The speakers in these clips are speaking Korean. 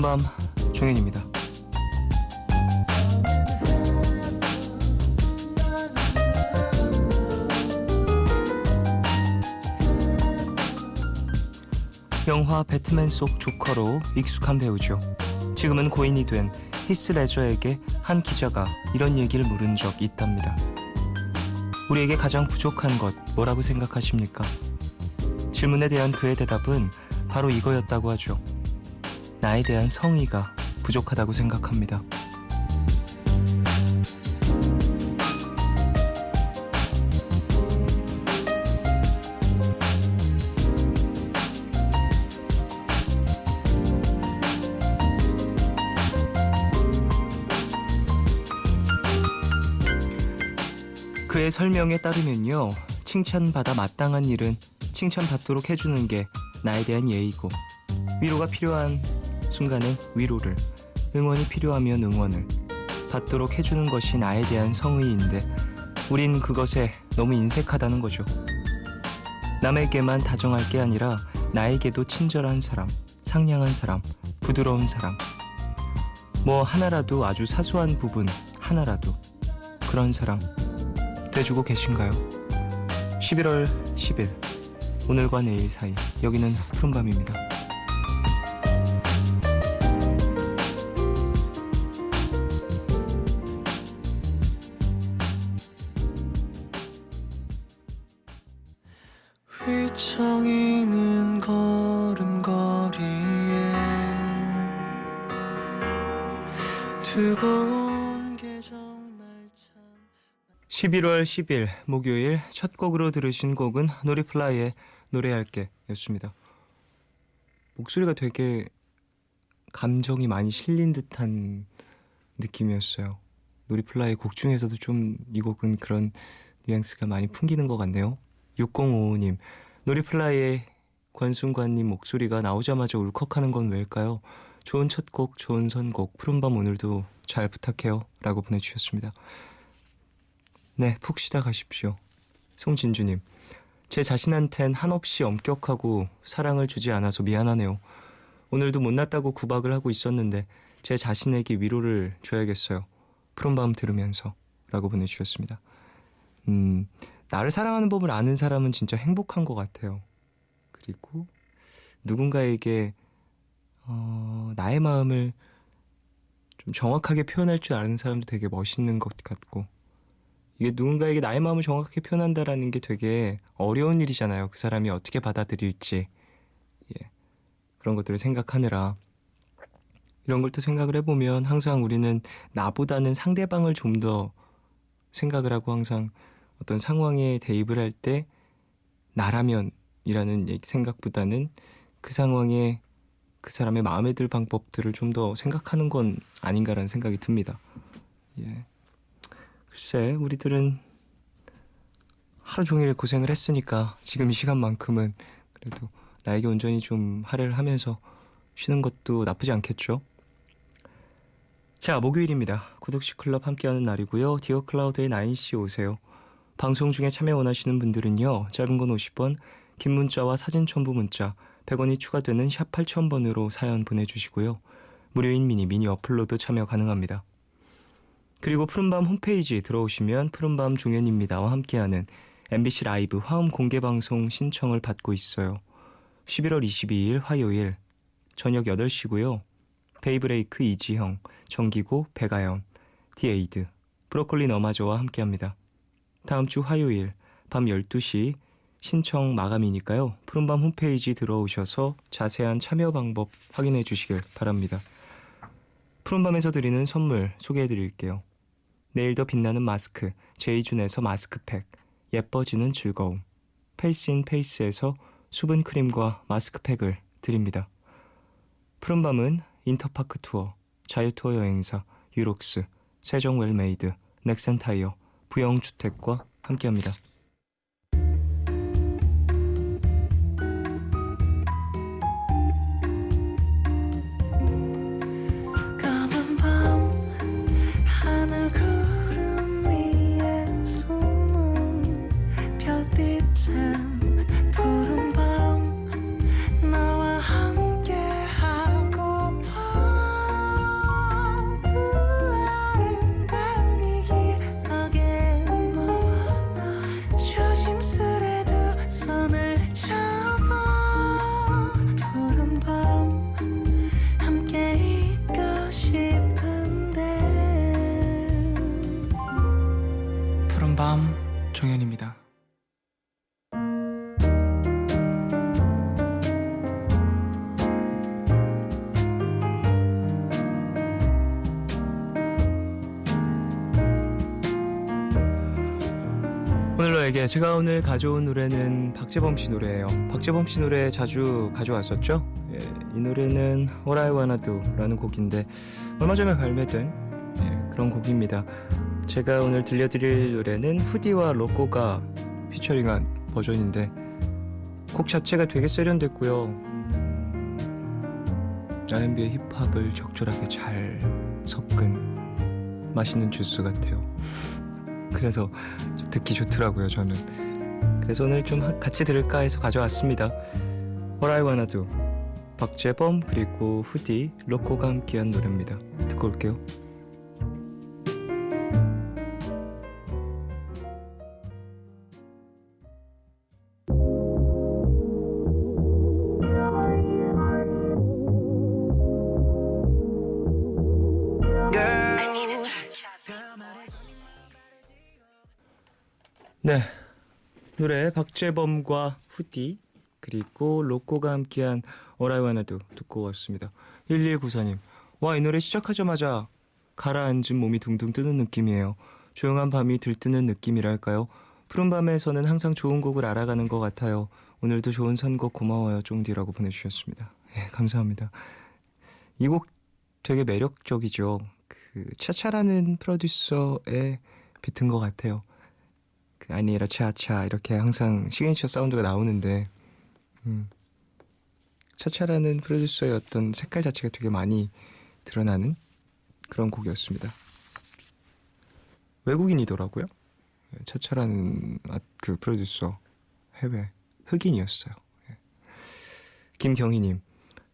푸른밤 종현입니다. 영화 배트맨 속 조커로 익숙한 배우죠. 지금은 고인이 된 히스 레저에게 한 기자가 이런 얘기를 물은 적 있답니다. 우리에게 가장 부족한 것 뭐라고 생각하십니까? 질문에 대한 그의 대답은 바로 이거였다고 하죠. 나에 대한 성의가 부족하다고 생각합니다. 그의 설명에 따르면요, 칭찬받아 마땅한 일은 칭찬받도록 해주는 게 나에 대한 예의고, 위로가 필요한 순간에 위로를, 응원이 필요하면 응원을 받도록 해주는 것이 나에 대한 성의인데, 우린 그것에 너무 인색하다는 거죠. 남에게만 다정할 게 아니라 나에게도 친절한 사람, 상냥한 사람, 부드러운 사람, 뭐 하나라도, 아주 사소한 부분 하나라도 그런 사람 돼주고 계신가요? 11월 10일, 오늘과 내일 사이, 여기는 푸른밤입니다. 휘청이는 걸음걸이에 두고 11월 10일 목요일 첫 곡으로 들으신 곡은 노리플라이의 노래할게 였습니다. 목소리가 되게 감정이 많이 실린 듯한 느낌이었어요. 노리플라이 곡 중에서도 좀 이 곡은 그런 뉘앙스가 많이 풍기는 것 같네요. 6055님, 노리플라이의 권순관님 목소리가 나오자마자 울컥하는 건 왜일까요? 좋은 첫 곡, 좋은 선곡, 푸른밤 오늘도 잘 부탁해요 라고 보내주셨습니다. 네, 푹 쉬다 가십시오. 송진주님, 제 자신한텐 한없이 엄격하고 사랑을 주지 않아서 미안하네요. 오늘도 못났다고 구박을 하고 있었는데 제 자신에게 위로를 줘야겠어요. 푸른밤 들으면서 라고 보내주셨습니다. 나를 사랑하는 법을 아는 사람은 진짜 행복한 것 같아요. 그리고 누군가에게 나의 마음을 좀 정확하게 표현할 줄 아는 사람도 되게 멋있는 것 같고, 이게 누군가에게 나의 마음을 정확하게 표현한다라는 게 되게 어려운 일이잖아요. 그 사람이 어떻게 받아들일지, 그런 것들을 생각하느라. 이런 걸 또 생각을 해보면 항상 우리는 나보다는 상대방을 좀 더 생각을 하고, 항상 어떤 상황에 대입을 할 때 나라면이라는 생각보다는 그 상황에 그 사람의 마음에 들 방법들을 좀 더 생각하는 건 아닌가라는 생각이 듭니다. 글쎄, 우리들은 하루 종일 고생을 했으니까 지금 이 시간만큼은 그래도 나에게 온전히 좀 할애를 하면서 쉬는 것도 나쁘지 않겠죠? 자, 목요일입니다. 구독시 클럽 함께하는 날이고요. 디어 클라우드의 나인씨 오세요. 방송 중에 참여 원하시는 분들은요, 짧은 건 50원, 긴 문자와 사진 첨부 문자 100원이 추가되는 샵 8000번으로 사연 보내주시고요. 무료인 미니 어플로도 참여 가능합니다. 그리고 푸른밤 홈페이지 들어오시면 푸른밤 종현입니다와 함께하는 MBC 라이브 화음 공개방송 신청을 받고 있어요. 11월 22일 화요일 저녁 8시고요. 베이브레이크 이지형, 정기고 백아연, 디에이드, 브로콜리 너마저와 함께합니다. 다음 주 화요일 밤 12시 신청 마감이니까요. 푸른밤 홈페이지 들어오셔서 자세한 참여 방법 확인해 주시길 바랍니다. 푸른밤에서 드리는 선물 소개해 드릴게요. 내일 더 빛나는 마스크 제이준에서 마스크팩, 예뻐지는 즐거움, 페이스인 페이스에서 수분크림과 마스크팩을 드립니다. 푸른밤은 인터파크 투어, 자유투어 여행사, 유록스, 세정웰메이드, 넥센타이어, 부영주택과 함께합니다. 푸른 밤 나와 함께 하고파. 푸른밤 종현입니다. 오늘 너에게 제가 오늘 가져온 노래는 박재범 씨 노래예요. 박재범 씨 노래 자주 가져왔었죠? 예, 이 노래는 All I Wanna Do 라는 곡인데 얼마 전에 발매된 그런 곡입니다. 제가 오늘 들려드릴 노래는 후디와 로꼬가 피처링한 버전인데 곡 자체가 되게 세련됐고요. R&B의 힙합을 적절하게 잘 섞은 맛있는 주스 같아요. 그래서 좀 듣기 좋더라고요, 저는. 그래서 오늘 좀 같이 들을까 해서 가져왔습니다. All I Wanna Do, 박재범 그리고 후디, 로꼬가 함께한 노래입니다. 듣고 올게요. 네, 노래 박재범과 후디 그리고 로꼬가 함께한 All I Wanna Do 듣고 왔습니다. 1194님, 와, 이 노래 시작하자마자 가라앉은 몸이 둥둥 뜨는 느낌이에요. 조용한 밤이 들뜨는 느낌이랄까요? 푸른 밤에서는 항상 좋은 곡을 알아가는 것 같아요. 오늘도 좋은 선곡 고마워요, 쫑디라고 보내주셨습니다. 예, 감사합니다. 이 곡 되게 매력적이죠. 그 차차라는 프로듀서의 비트인 것 같아요. 그 아니라 차차 이렇게 항상 시그니처 사운드가 나오는데 차차라는 프로듀서의 어떤 색깔 자체가 되게 많이 드러나는 그런 곡이었습니다. 외국인이더라고요. 차차라는 그 프로듀서 해외 흑인이었어요. 김경희님,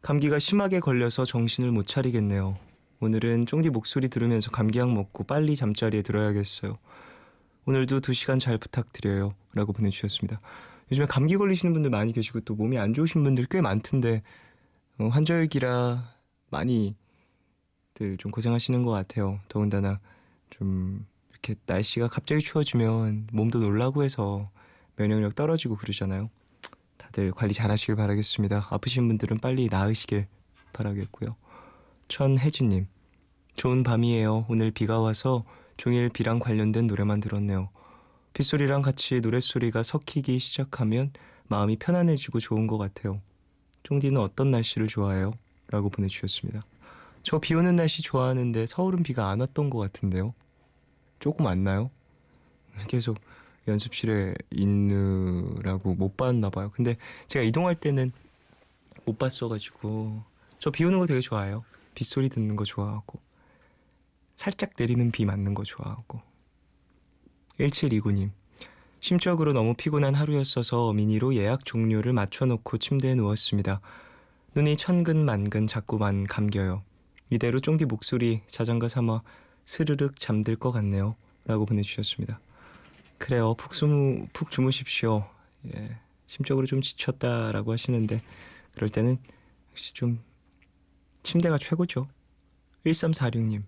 감기가 심하게 걸려서 정신을 못 차리겠네요. 오늘은 쫑디 목소리 들으면서 감기약 먹고 빨리 잠자리에 들어야겠어요. 오늘도 2시간 잘 부탁드려요 라고 보내주셨습니다. 요즘에 감기 걸리시는 분들 많이 계시고 또 몸이 안 좋으신 분들 꽤 많던데 환절기라 많이들 좀 고생하시는 것 같아요. 더군다나 좀 이렇게 날씨가 갑자기 추워지면 몸도 놀라고 해서 면역력 떨어지고 그러잖아요. 다들 관리 잘 하시길 바라겠습니다. 아프신 분들은 빨리 나으시길 바라겠고요. 천혜진님, 좋은 밤이에요. 오늘 비가 와서 종일 비랑 관련된 노래만 들었네요. 빗소리랑 같이 노랫소리가 섞이기 시작하면 마음이 편안해지고 좋은 것 같아요. 쫑디는 어떤 날씨를 좋아해요? 라고 보내주셨습니다. 저 비 오는 날씨 좋아하는데 서울은 비가 안 왔던 것 같은데요. 조금 왔나요? 계속 연습실에 있느라고 못 봤나 봐요. 근데 제가 이동할 때는 못 봤어가지고 저 비 오는 거 되게 좋아해요. 빗소리 듣는 거 좋아하고 살짝 내리는 비 맞는 거 좋아하고. 1729님, 심적으로 너무 피곤한 하루였어서 미니로 예약 종료를 맞춰놓고 침대에 누웠습니다. 눈이 천근만근 자꾸만 감겨요. 이대로 쫑디 목소리 자장가 삼아 스르륵 잠들 것 같네요 라고 보내주셨습니다. 그래요, 푹 주무십시오. 예, 심적으로 좀 지쳤다라고 하시는데 그럴 때는 역시 좀 침대가 최고죠. 1346님,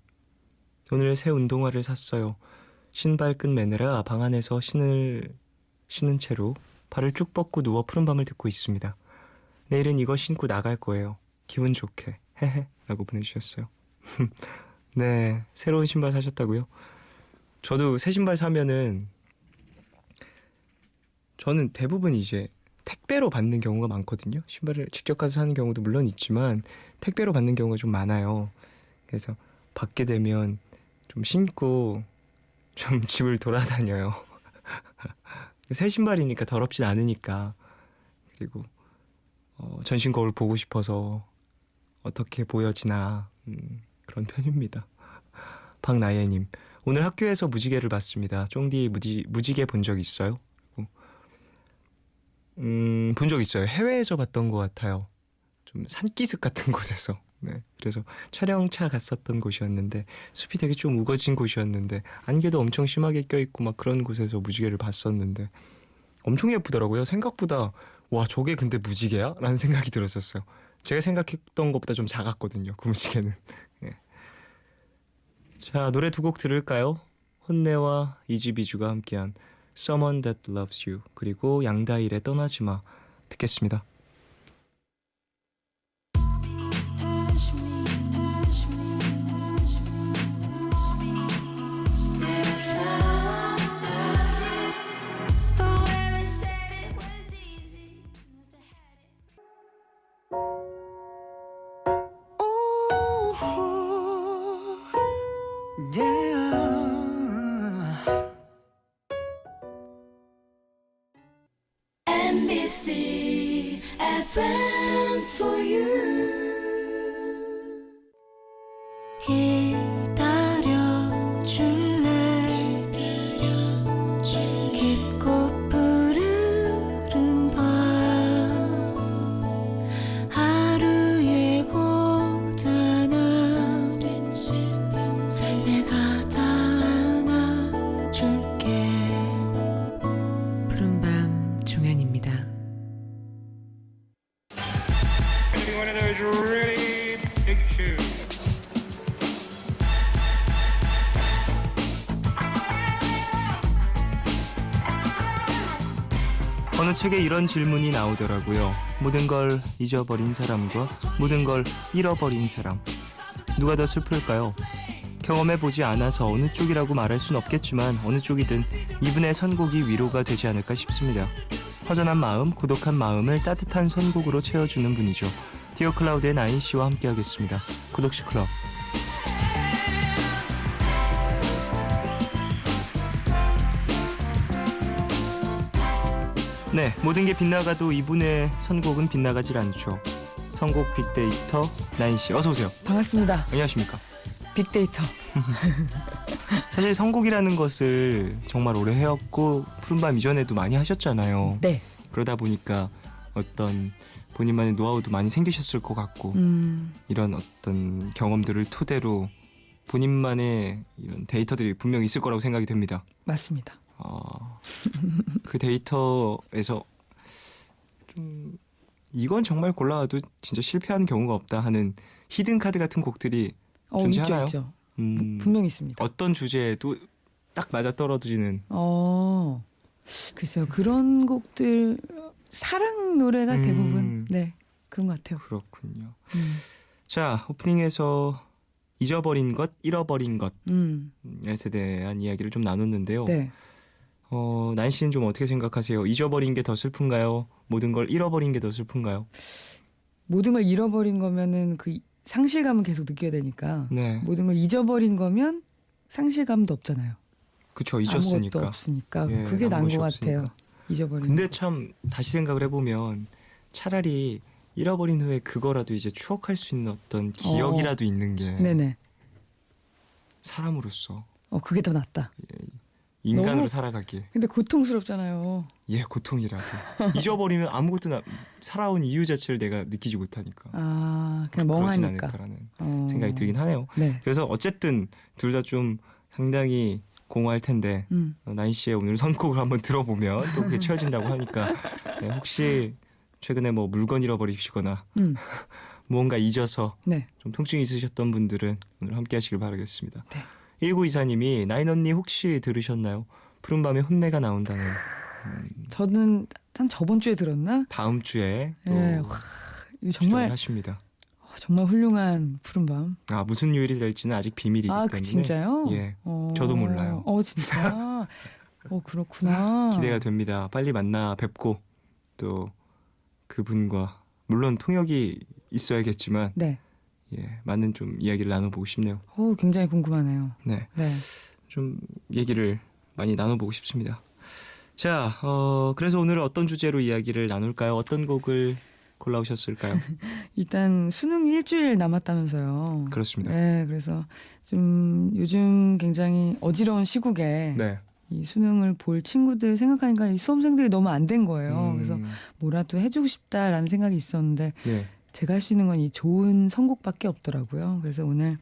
오늘 새 운동화를 샀어요. 신발 끈 매느라 방 안에서 신는 채로 발을 쭉 뻗고 누워 푸른 밤을 듣고 있습니다. 내일은 이거 신고 나갈 거예요. 기분 좋게 헤헤 라고 보내주셨어요. 네, 새로운 신발 사셨다고요? 저도 새 신발 사면은 저는 대부분 이제 택배로 받는 경우가 많거든요. 신발을 직접 가서 사는 경우도 물론 있지만 택배로 받는 경우가 좀 많아요. 그래서 받게 되면 좀 신고 좀 집을 돌아다녀요. 새 신발이니까 더럽진 않으니까. 그리고 전신 거울 보고 싶어서 어떻게 보여지나 그런 편입니다. 박나예님, 오늘 학교에서 무지개를 봤습니다. 쫑디 무지개 본 적 있어요? 본 적 있어요. 해외에서 봤던 것 같아요. 좀 산기슭 같은 곳에서. 네, 그래서 촬영차 갔었던 곳이었는데 숲이 되게 좀 우거진 곳이었는데 안개도 엄청 심하게 껴있고 막 그런 곳에서 무지개를 봤었는데 엄청 예쁘더라고요. 생각보다 와, 저게 근데 무지개야? 라는 생각이 들었었어요. 제가 생각했던 것보다 좀 작았거든요, 그 무지개는. 네. 자, 노래 두 곡 들을까요? 혼내와 이지비주가 함께한 Someone That Loves You 그리고 양다일의 떠나지마 듣겠습니다. NBC FM for you. 기다려줄래 깊고 푸르른 밤 하루의 고단함 내가 다 안아줄게. 푸른밤 종현입니다. One of those really big shoes. 어느 책에 이런 질문이 나오더라고요. 모든 걸 잊어버린 사람과 모든 걸 잃어버린 사람. 누가 더 슬플까요? 경험해보지 않아서 어느 쪽이라고 말할 순 없겠지만 어느 쪽이든 이분의 선곡이 위로가 되지 않을까 싶습니다. 허전한 마음, 고독한 마음을 따뜻한 선곡으로 채워주는 분이죠. 디어 클라우드의 나인 씨와 함께하겠습니다. 구독시 클럽. 네, 모든 게 빗나가도 이분의 선곡은 빗나가질 않죠. 선곡 빅데이터 나인 씨, 어서 오세요. 반갑습니다. 안녕하십니까? 빅데이터. 사실 선곡이라는 것을 정말 오래 해왔고 푸른밤 이전에도 많이 하셨잖아요. 네. 그러다 보니까 어떤 본인만의 노하우도 많이 생기셨을 것 같고 이런 어떤 경험들을 토대로 본인만의 이런 데이터들이 분명히 있을 거라고 생각이 됩니다. 맞습니다. 그 데이터에서 좀 이건 정말 골라와도 진짜 실패하는 경우가 없다 하는 히든 카드 같은 곡들이 존재하나요? 있죠. 분명히 있습니다. 어떤 주제에도 딱 맞아 떨어지는. 글쎄요. 그런 곡들 사랑 노래가 대부분 네 그런 것 같아요. 그렇군요. 자, 오프닝에서 잊어버린 것, 잃어버린 것에 대한 이야기를 좀 나눴는데요. 네. 나인 씨는 좀 어떻게 생각하세요? 잊어버린 게 더 슬픈가요? 모든 걸 잃어버린 게 더 슬픈가요? 모든 걸 잃어버린 거면은 그 상실감은 계속 느껴야 되니까 네. 모든 걸 잊어버린 거면 상실감도 없잖아요. 그쵸, 잊었으니까. 아무것도 없으니까 예, 그게 나은 것 아무것이 같아요. 없으니까. 잊어버린 근데 거. 참 다시 생각을 해보면 차라리 잃어버린 후에 그거라도 이제 추억할 수 있는 어떤 기억이라도 있는 게 네네. 사람으로서 그게 더 낫다. 인간으로 너무- 살아가기에 근데 고통스럽잖아요. 고통이라도 잊어버리면 아무것도 살아온 이유 자체를 내가 느끼지 못하니까 그냥 그러진 멍하니까. 않을까라는 어. 생각이 들긴 하네요. 네. 그래서 어쨌든 둘 다 좀 상당히 공허할 텐데 나인 씨의 오늘 선곡을 한번 들어보면 또 그게 채워진다고 하니까 네, 혹시 최근에 뭐 물건 잃어버리시거나 무언가 잊어서 네. 좀 통증이 있으셨던 분들은 오늘 함께 하시길 바라겠습니다. 네. 1924님이 나인 언니 혹시 들으셨나요? 푸른밤에 혼내가 나온다는 저는 한 저번 주에 들었나? 다음 주에 또 예, 이거 출연을 정말 하십니다. 정말 훌륭한 푸른밤. 무슨 요일이 될지는 아직 비밀이기 때문에 진짜요? 예, 저도 몰라요. 진짜. 그렇구나. 기대가 됩니다. 빨리 만나 뵙고 또 그분과 물론 통역이 있어야겠지만 네. 많은 좀 이야기를 나눠보고 싶네요. 굉장히 궁금하네요. 네, 네. 좀 얘기를 많이 나눠보고 싶습니다. 자, 그래서 오늘은 어떤 주제로 이야기를 나눌까요? 어떤 곡을 골라오셨을까요? 일단 수능 일주일 남았다면서요. 그렇습니다. 네, 그래서 좀 요즘 굉장히 어지러운 시국에 네. 이 수능을 볼 친구들 생각하니까 이 수험생들이 너무 안 된 거예요. 그래서 뭐라도 해주고 싶다라는 생각이 있었는데 네. 제가 할 수 있는 건 이 좋은 선곡밖에 없더라고요. 그래서 오늘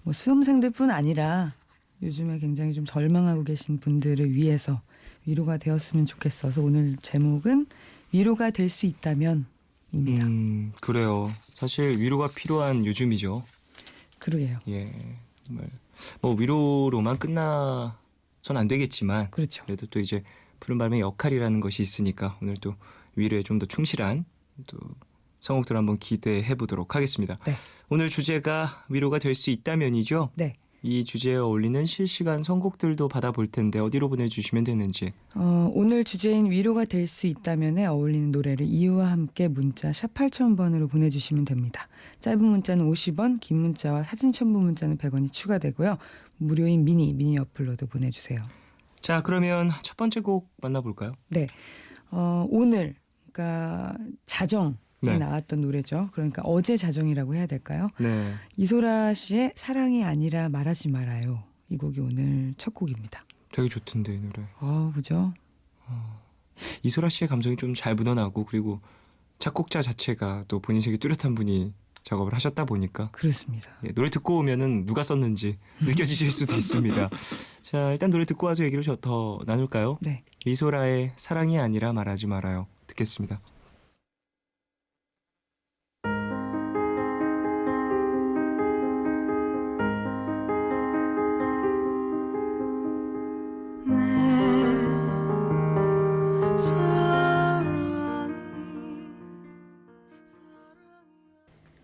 뭐 수험생들뿐 아니라 요즘에 굉장히 좀 절망하고 계신 분들을 위해서 위로가 되었으면 좋겠어서 오늘 제목은 위로가 될 수 있다면입니다. 그래요. 사실 위로가 필요한 요즘이죠. 그러게요. 예, 정말 뭐 위로로만 끝나는 안 되겠지만 그렇죠. 그래도 또 이제 푸른밤의 역할이라는 것이 있으니까 오늘 또 위로에 좀 더 충실한 또 선곡들 한번 기대해 보도록 하겠습니다. 네. 오늘 주제가 위로가 될 수 있다면이죠. 네. 이 주제에 어울리는 실시간 선곡들도 받아볼 텐데 어디로 보내주시면 되는지. 오늘 주제인 위로가 될 수 있다면에 어울리는 노래를 이유와 함께 문자 샵 8000번으로 보내주시면 됩니다. 짧은 문자는 50원, 긴 문자와 사진 첨부 문자는 100원이 추가되고요. 무료인 미니 어플로도 보내주세요. 자, 그러면 첫 번째 곡 만나볼까요? 네, 오늘 그러니까 자정에 네. 나왔던 노래죠. 그러니까 어제 자정이라고 해야 될까요? 네. 이소라 씨의 사랑이 아니라 말하지 말아요. 이 곡이 오늘 첫 곡입니다. 되게 좋던데 이 노래. 그죠? 이소라 씨의 감정이 좀 잘 묻어나고 그리고 작곡자 자체가 또 본인 색이 뚜렷한 분이 작업을 하셨다 보니까 그렇습니다. 예, 노래 듣고 오면은 누가 썼는지 느껴지실 수도 있습니다. 자, 일단 노래 듣고 와서 얘기를 더 나눌까요? 네. 이소라의 사랑이 아니라 말하지 말아요. 듣겠습니다.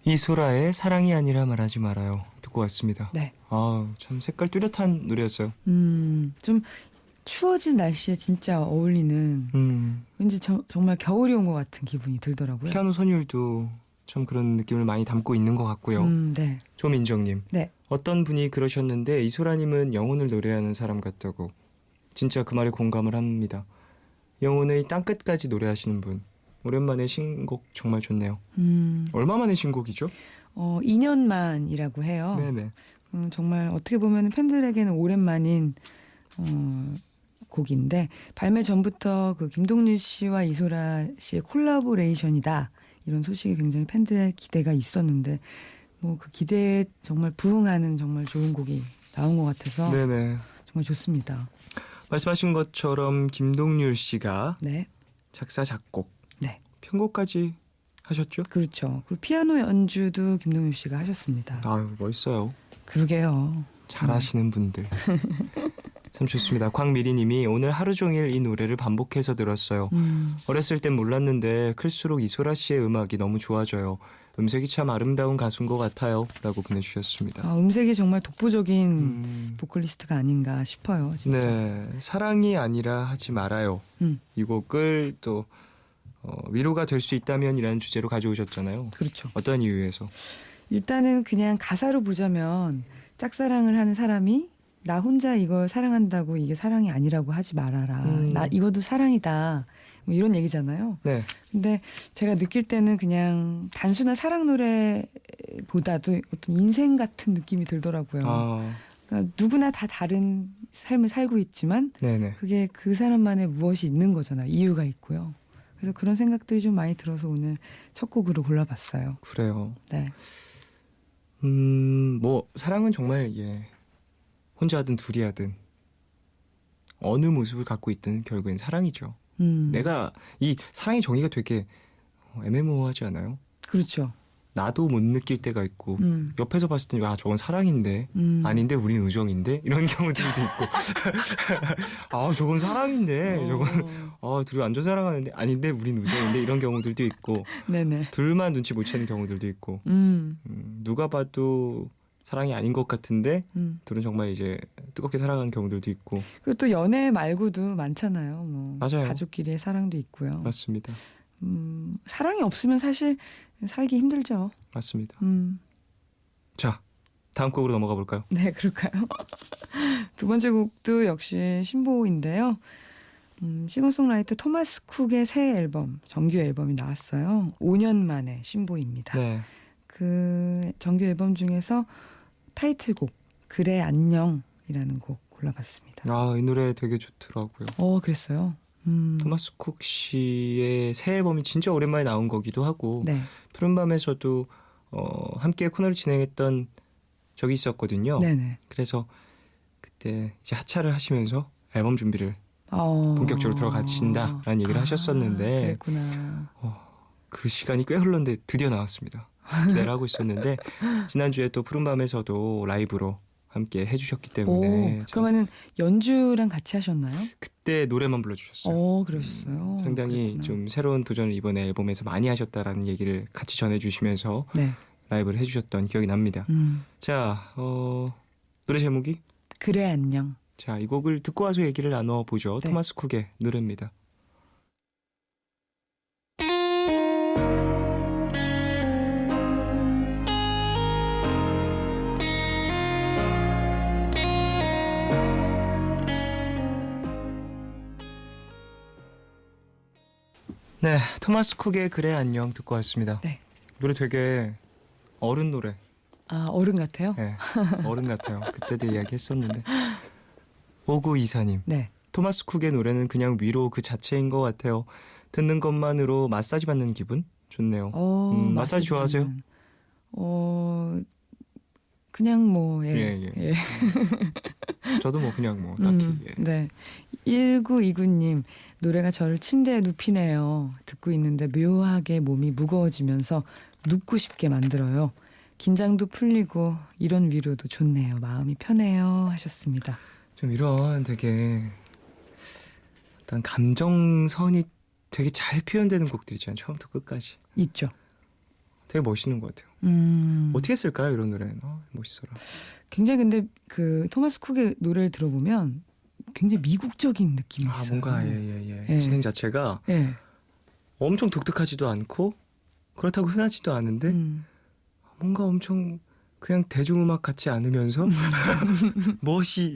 이소라의 사랑이 아니라 말하지 말아요. 듣고 왔습니다. 네. 참 색깔 뚜렷한 노래였어요. 좀 추워진 날씨에 진짜 어울리는 왠지 정말 겨울이 온 것 같은 기분이 들더라고요. 피아노 선율도 참 그런 느낌을 많이 담고 있는 것 같고요. 네. 조민정님. 네. 어떤 분이 그러셨는데 이소라님은 영혼을 노래하는 사람 같다고. 진짜 그 말에 공감을 합니다. 영혼의 땅끝까지 노래하시는 분. 오랜만에 신곡 정말 좋네요. 얼마 만에 신곡이죠? 2년 만이라고 해요. 네네. 정말 어떻게 보면 팬들에게는 오랜만인 곡인데 발매 전부터 그 김동률 씨와 이소라 씨의 콜라보레이션이다 이런 소식이 굉장히 팬들의 기대가 있었는데 뭐 그 기대에 정말 부응하는 정말 좋은 곡이 나온 것 같아서 네네. 정말 좋습니다. 말씀하신 것처럼 김동률 씨가 네, 작사 작곡 네, 편곡까지 하셨죠? 그렇죠. 그리고 피아노 연주도 김동률 씨가 하셨습니다. 아유 멋있어요. 그러게요. 잘하시는 분들. 참 좋습니다. 광미리님이 오늘 하루 종일 이 노래를 반복해서 들었어요. 어렸을 땐 몰랐는데 클수록 이소라 씨의 음악이 너무 좋아져요. 음색이 참 아름다운 가수인 것 같아요. 라고 보내주셨습니다. 음색이 정말 독보적인 보컬리스트가 아닌가 싶어요. 진짜. 네, 사랑이 아니라 하지 말아요. 이 곡을 또 위로가 될 수 있다면이라는 주제로 가져오셨잖아요. 그렇죠. 어떤 이유에서? 일단은 그냥 가사로 보자면 짝사랑을 하는 사람이 나 혼자 이걸 사랑한다고 이게 사랑이 아니라고 하지 말아라. 나 이것도 사랑이다. 뭐 이런 얘기잖아요. 네. 근데 제가 느낄 때는 그냥 단순한 사랑 노래보다도 어떤 인생 같은 느낌이 들더라고요. 그러니까 누구나 다 다른 삶을 살고 있지만 네네. 그게 그 사람만의 무엇이 있는 거잖아요. 이유가 있고요. 그래서 그런 생각들이 좀 많이 들어서 오늘 첫 곡으로 골라봤어요. 그래요. 네. 뭐 사랑은 정말 혼자 하든 둘이 하든 어느 모습을 갖고 있든 결국엔 사랑이죠. 내가 이 사랑의 정의가 되게 애매모호하지 않아요? 그렇죠. 나도 못 느낄 때가 있고 옆에서 봤을 때 저건 사랑인데 아닌데 우린 우정인데 이런 경우들도 있고 저건 사랑인데 저건 둘이 완전 사랑하는데 아닌데 우린 우정인데 이런 경우들도 있고 네네. 둘만 눈치 못 채는 경우들도 있고 누가 봐도 사랑이 아닌 것 같은데 둘은 정말 이제 뜨겁게 사랑하는 경우들도 있고 그리고 또 연애 말고도 많잖아요. 뭐 맞아요. 가족끼리의 사랑도 있고요. 맞습니다. 사랑이 없으면 사실 살기 힘들죠. 맞습니다. 자, 다음 곡으로 넘어가 볼까요? 네, 그럴까요? 두 번째 곡도 역시 신보인데요. 싱어송라이터 토마스 쿡의 새 앨범, 정규 앨범이 나왔어요. 5년 만에 신보입니다. 네. 그 정규 앨범 중에서 타이틀곡 그래 안녕이라는 곡 골라봤습니다. 이 노래 되게 좋더라고요. 그랬어요. 토마스 쿡 씨의 새 앨범이 진짜 오랜만에 나온 거기도 하고 네. 푸른밤에서도 함께 코너를 진행했던 적이 있었거든요. 네네. 그래서 그때 이제 하차를 하시면서 앨범 준비를 본격적으로 들어가신다라는 얘기를 하셨었는데 그랬구나. 그 시간이 꽤 흘렀는데 드디어 나왔습니다. 기대를 하고 있었는데 지난주에 또 푸른밤에서도 라이브로 함께 해주셨기 때문에 그러면은 연주랑 같이 하셨나요? 그때 노래만 불러주셨어요. 그러셨어요. 상당히 그랬구나. 좀 새로운 도전을 이번에 앨범에서 많이 하셨다라는 얘기를 같이 전해주시면서 네. 라이브를 해주셨던 기억이 납니다. 자, 노래 제목이? 그래 안녕. 자, 이 곡을 듣고 와서 얘기를 나눠보죠. 네. 토마스 쿡의 노래입니다. 네, 토마스 쿡의 그래 안녕 듣고 왔습니다. 네. 노래 되게 어른 노래. 아 어른 같아요? 네, 어른 같아요. 그때도 이야기했었는데. 5924님. 네. 토마스 쿡의 노래는 그냥 위로 그 자체인 것 같아요. 듣는 것만으로 마사지 받는 기분? 좋네요. 마사지 좋아하세요? 그냥 뭐 예. 저도 뭐 그냥 뭐 딱히. 예. 네. 1929님 노래가 저를 침대에 눕히네요. 듣고 있는데 묘하게 몸이 무거워지면서 눕고 싶게 만들어요. 긴장도 풀리고 이런 위로도 좋네요. 마음이 편해요 하셨습니다. 좀 이런 되게 어떤 감정선이 되게 잘 표현되는 곡들 있잖아요. 처음부터 끝까지. 있죠. 되게 멋있는 것 같아요. 어떻게 쓸까요 이런 노래는? 멋있어라. 굉장히 근데 그 토마스 쿡의 노래를 들어보면 굉장히 미국적인 느낌이 있어요. 뭔가 예. 진행 자체가 예. 엄청 독특하지도 않고 그렇다고 흔하지도 않은데 뭔가 엄청 그냥 대중음악 같지 않으면서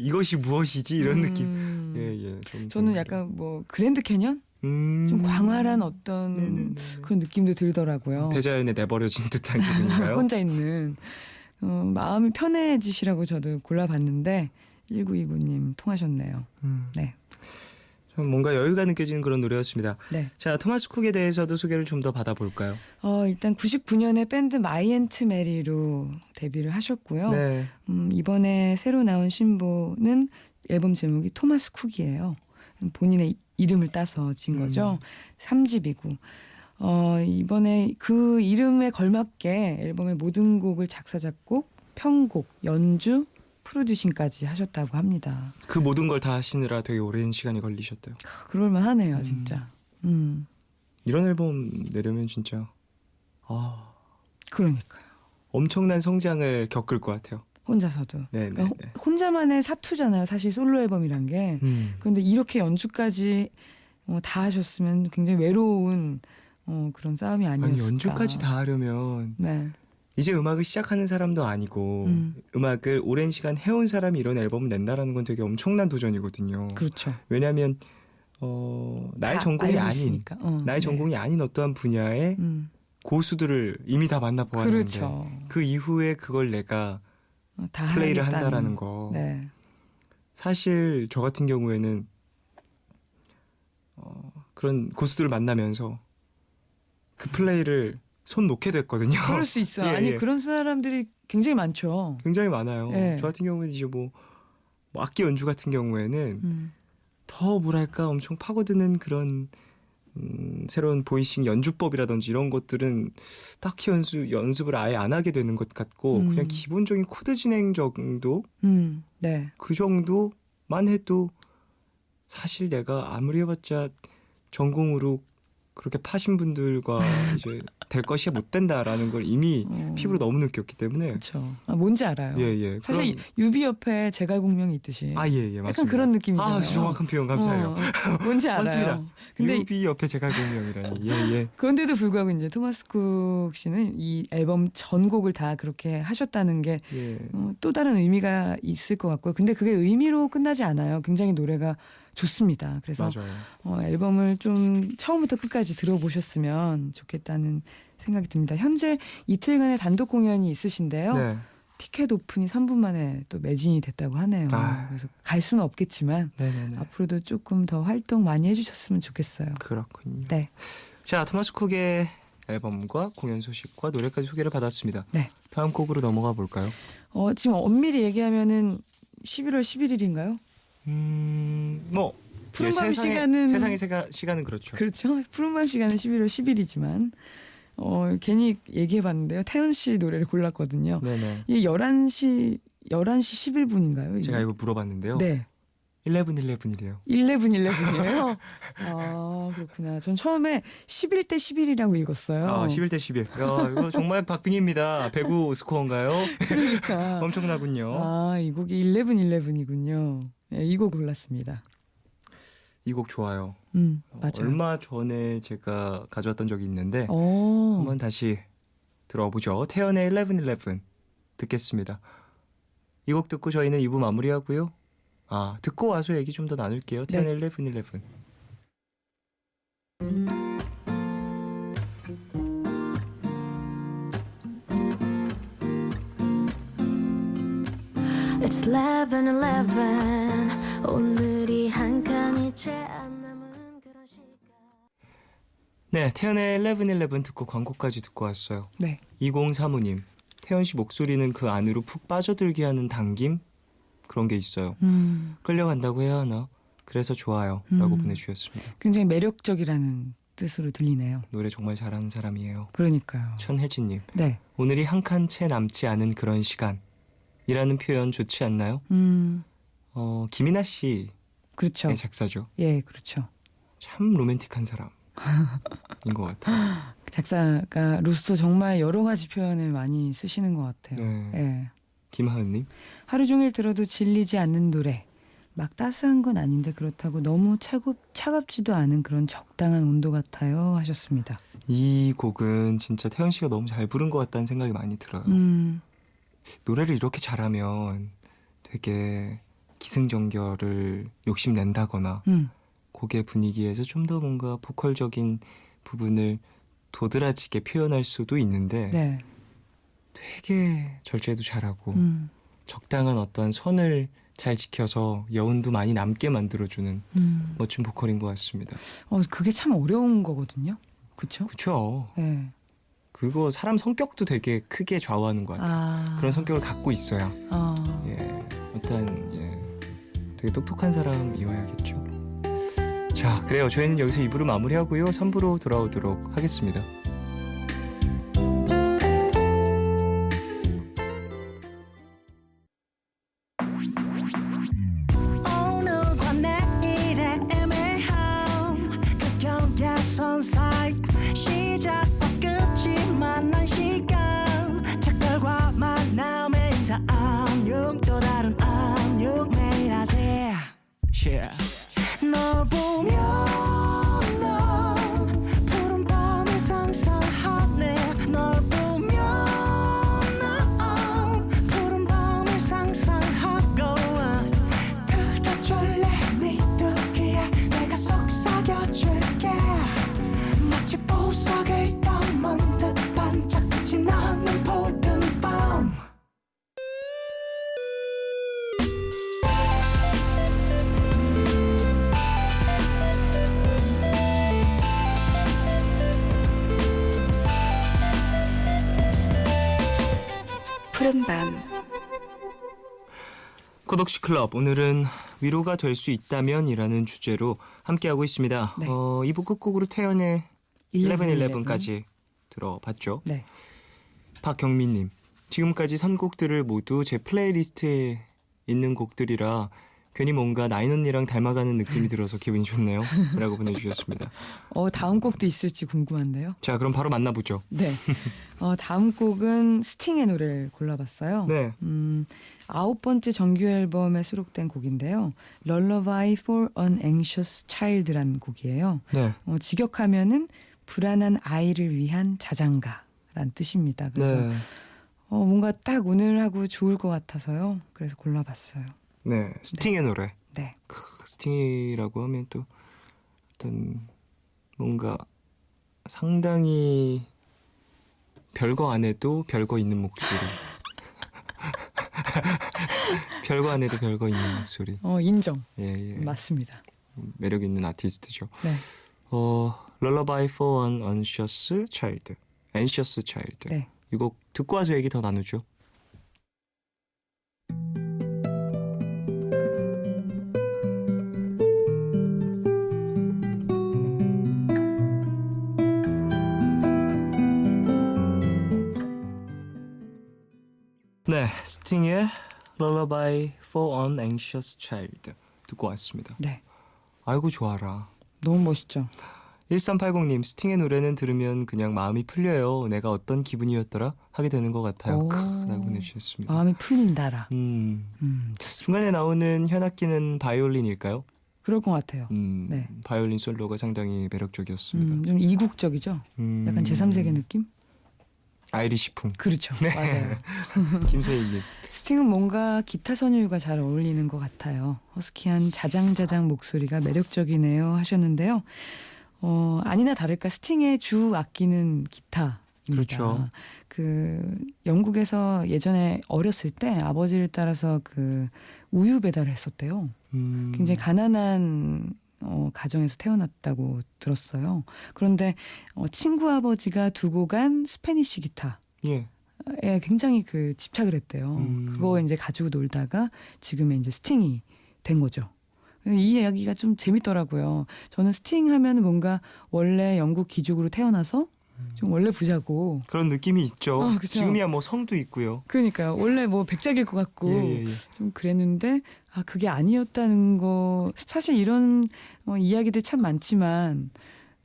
이것이 무엇이지 이런 느낌. 예. 저는 약간 뭐 그랜드 캐년? 좀 광활한 어떤 네네네. 그런 느낌도 들더라고요. 대자연에 내버려진 듯한 기분인가요? 혼자 있는 마음이 편해지시라고 저도 골라봤는데 1929님 통하셨네요. 네. 좀 뭔가 여유가 느껴지는 그런 노래였습니다. 네. 자, 토마스 쿡에 대해서도 소개를 좀 더 받아볼까요? 일단 99년에 밴드 마이 앤트 메리로 데뷔를 하셨고요. 네. 이번에 새로 나온 신보는 앨범 제목이 토마스 쿡이에요. 본인의 이름을 따서 지은 거죠. 3집이고 이번에 그 이름에 걸맞게 앨범의 모든 곡을 작사, 작곡, 편곡, 연주, 프로듀싱까지 하셨다고 합니다. 그 모든 걸 다 하시느라 되게 오랜 시간이 걸리셨대요. 그럴만 하네요, 진짜. 이런 앨범 내려면 진짜 그러니까요. 엄청난 성장을 겪을 것 같아요. 혼자서도. 네. 그러니까 혼자만의 사투잖아요. 사실 솔로 앨범이란 게. 그런데 이렇게 연주까지 다 하셨으면 굉장히 외로운 그런 싸움이 아니었을까. 아니 연주까지 다 하려면 네. 이제 음악을 시작하는 사람도 아니고 음악을 오랜 시간 해온 사람이 이런 앨범을 낸다라는 건 되게 엄청난 도전이거든요. 그렇죠. 왜냐하면 나의 전공이 아닌 있으니까. 나의 네. 전공이 아닌 어떠한 분야의 고수들을 이미 다 만나보았는데 그렇죠. 그 이후에 그걸 내가 다 플레이를 하겠다는. 한다라는 거. 네. 사실 저 같은 경우에는 그런 고수들을 만나면서 그 플레이를 손 놓게 됐거든요. 그럴 수 있어요. 예, 아니 예. 그런 사람들이 굉장히 많죠. 굉장히 많아요. 예. 저 같은 경우는 이제 뭐 악기 연주 같은 경우에는 더 뭐랄까 엄청 파고드는 그런 새로운 보이싱 연주법이라든지 이런 것들은 딱히 연습을 아예 안 하게 되는 것 같고 그냥 기본적인 코드 진행 정도 네. 그 정도만 해도 사실 내가 아무리 해봤자 전공으로 그렇게 파신 분들과 이제 될 것이 못 된다라는 걸 이미 피부로 너무 느꼈기 때문에 그렇죠. 뭔지 알아요. 예. 사실 유비 옆에 제갈공명이 있듯이 예, 맞습니다. 약간 그런 느낌이잖아요. 정확한 표현 감사해요. 뭔지 알아요. 맞습니다. 근데 유비 옆에 제갈공명이라니. 예. 그런데도 불구하고 이제 토마스 쿡 씨는 이 앨범 전곡을 다 그렇게 하셨다는 게 또 다른 의미가 있을 것 같고요. 근데 그게 의미로 끝나지 않아요. 굉장히 노래가 좋습니다. 그래서 맞아요. 앨범을 좀 처음부터 끝까지 들어보셨으면 좋겠다는 생각이 듭니다. 현재 이틀간의 단독 공연이 있으신데요. 네. 티켓 오픈이 3분 만에 또 매진이 됐다고 하네요. 그래서 갈 수는 없겠지만 네네네. 앞으로도 조금 더 활동 많이 해주셨으면 좋겠어요. 그렇군요. 네. 자, 토마스 쿡의 앨범과 공연 소식과 노래까지 소개를 받았습니다. 네. 다음 곡으로 넘어가 볼까요? 지금 엄밀히 얘기하면은 11월 11일인가요? 뭐 푸른밤 시간은 세상의 시간은 그렇죠. 그렇죠. 푸른밤 시간은 11월 10일이지만 괜히 얘기해봤는데요. 태연 씨 노래를 골랐거든요. 네네. 이 11시 11시 11분인가요? 제가 이거 물어봤는데요. 네. 11:11이래요. 11:11이에요? 아, 그렇구나. 전 처음에 11대 11이라고 읽었어요. 11대 11. 야, 이거 정말 박빙입니다. 배구 스코어인가요? 그러니까. 엄청나군요. 아, 이 곡이 11:11이군요. 네, 이 곡 골랐습니다. 이 곡 좋아요. 맞아요. 얼마 전에 제가 가져왔던 적이 있는데 오. 한번 다시 들어보죠. 태연의 11:11 듣겠습니다. 이 곡 듣고 저희는 2부 마무리하고요. 듣고 와서 얘기 좀 더 나눌게요. 태연의 11:11. It's 11:11 오늘이 한 칸이 채 안 남은 그런 시간 네, 태연의 11:11 듣고 광고까지 듣고 왔어요. 네. 2035님, 태연 씨 목소리는 그 안으로 푹 빠져들게 하는 당김? 그런 게 있어요. 끌려간다고 해야 하나? 그래서 좋아요. 라고 보내주셨습니다. 굉장히 매력적이라는 뜻으로 들리네요. 노래 정말 잘하는 사람이에요. 그러니까요. 천혜진님, 네. 오늘이 한 칸 채 남지 않은 그런 시간. 이라는 표현 좋지 않나요? 김이나 씨의 그렇죠. 작사죠. 예, 그렇죠. 참 로맨틱한 사람인 것 같아요. 작사가로서 정말 여러 가지 표현을 많이 쓰시는 것 같아요. 네. 예. 김하은님, 하루 종일 들어도 질리지 않는 노래. 막 따스한 건 아닌데 그렇다고 너무 차갑지도 않은 그런 적당한 온도 같아요. 하셨습니다. 이 곡은 진짜 태연 씨가 너무 잘 부른 것 같다는 생각이 많이 들어요. 노래를 이렇게 잘하면 되게 기승전결을 욕심낸다거나 곡의 분위기에서 좀 더 뭔가 보컬적인 부분을 도드라지게 표현할 수도 있는데 네. 되게 절제도 잘하고 적당한 어떠한 선을 잘 지켜서 여운도 많이 남게 만들어주는 멋진 보컬인 것 같습니다. 그게 참 어려운 거거든요. 그렇죠? 그렇죠. 예. 그거 사람 성격도 되게 크게 좌우하는 것 같아요. 그런 성격을 갖고 있어야 되게 똑똑한 사람이어야겠죠. 자, 그래요. 저희는 여기서 2부로 마무리하고요. 3부로 돌아오도록 하겠습니다. 오늘과 내일의 애매함 그 경계선 사이 시작과 끝이 만난 시간 작별과 만남의 인사 안녕 또 다른 안녕 매일 하지 널 보면 넌 푸른 밤을 상상하네 널 보면 넌 푸른 밤을 상상하고 들어줄래 네 두기에 내가 속삭여줄게 마치 보석을 담은 듯 반짝빛이 나는 푸른 밤 푸른밤 코덕시 클럽, 오늘은 위로가 될 수 있다면이라는 주제로 함께하고 있습니다. 네. 2부 끝곡으로 태연의 11:11까지 들어봤죠. 네. 박경민님, 지금까지 선곡들을 모두 제 플레이리스트에 있는 곡들이라 괜히 뭔가 나인 언니랑 닮아가는 느낌이 들어서 기분이 좋네요. 라고 보내주셨습니다. 다음 곡도 있을지 궁금한데요. 자, 그럼 바로 만나보죠. 네. 다음 곡은 스팅의 노래를 골라봤어요. 네. 9번째 정규 앨범에 수록된 곡인데요. Lullaby for an Anxious Child라는 곡이에요. 네. 직역하면은 불안한 아이를 위한 자장가란 뜻입니다. 그래서 네. 뭔가 딱 오늘하고 좋을 것 같아서요. 그래서 골라봤어요. 네. 스팅의 노래. 네. 스팅이라고 하면 또 어떤 뭔가 상당히 별거 안 해도 별거 있는 목소리. 별거 안 해도 별거 있는 목소리. 인정. 예. 맞습니다. 매력 있는 아티스트죠. 네. Lullaby for an Anxious Child. Anxious Child. 네. 이 곡 듣고 와서 얘기 더 나누죠. 네, 스팅의 Lullaby for an Anxious Child 듣고 왔습니다. 네. 아이고 좋아라. 너무 멋있죠. 1380님 스팅의 노래는 들으면 그냥 마음이 풀려요. 내가 어떤 기분이었더라 하게 되는 것 같아요. 오. 라고 보내주셨습니다. 마음이 풀린다라. 좋습니다. 중간에 나오는 현악기는 바이올린일까요? 그럴 것 같아요. 네. 바이올린 솔로가 상당히 매력적이었습니다. 좀 이국적이죠. 약간 제3세계 느낌? 아이리시풍. 그렇죠. 맞아요. 김세희님. 스팅은 뭔가 기타 선율과 잘 어울리는 것 같아요. 허스키한 자장자장 목소리가 매력적이네요 하셨는데요. 아니나 다를까 스팅의 주 악기는 기타입니다. 그렇죠. 그 영국에서 예전에 어렸을 때 아버지를 따라서 그 우유 배달을 했었대요. 굉장히 가난한 가정에서 태어났다고 들었어요. 그런데 친구 아버지가 두고 간 스페니쉬 기타. 예. 에 굉장히 그 집착을 했대요. 그거 이제 가지고 놀다가 지금의 이제 스팅이 된 거죠. 이 이야기가 좀 재밌더라고요. 저는 스팅 하면 뭔가 원래 영국 귀족으로 태어나서 좀 원래 부자고 그런 느낌이 있죠. 그쵸. 지금이야 뭐 성도 있고요. 그러니까요. 원래 뭐 백작일 것 같고 예. 좀 그랬는데 그게 아니었다는 거 사실 이런 이야기들 참 많지만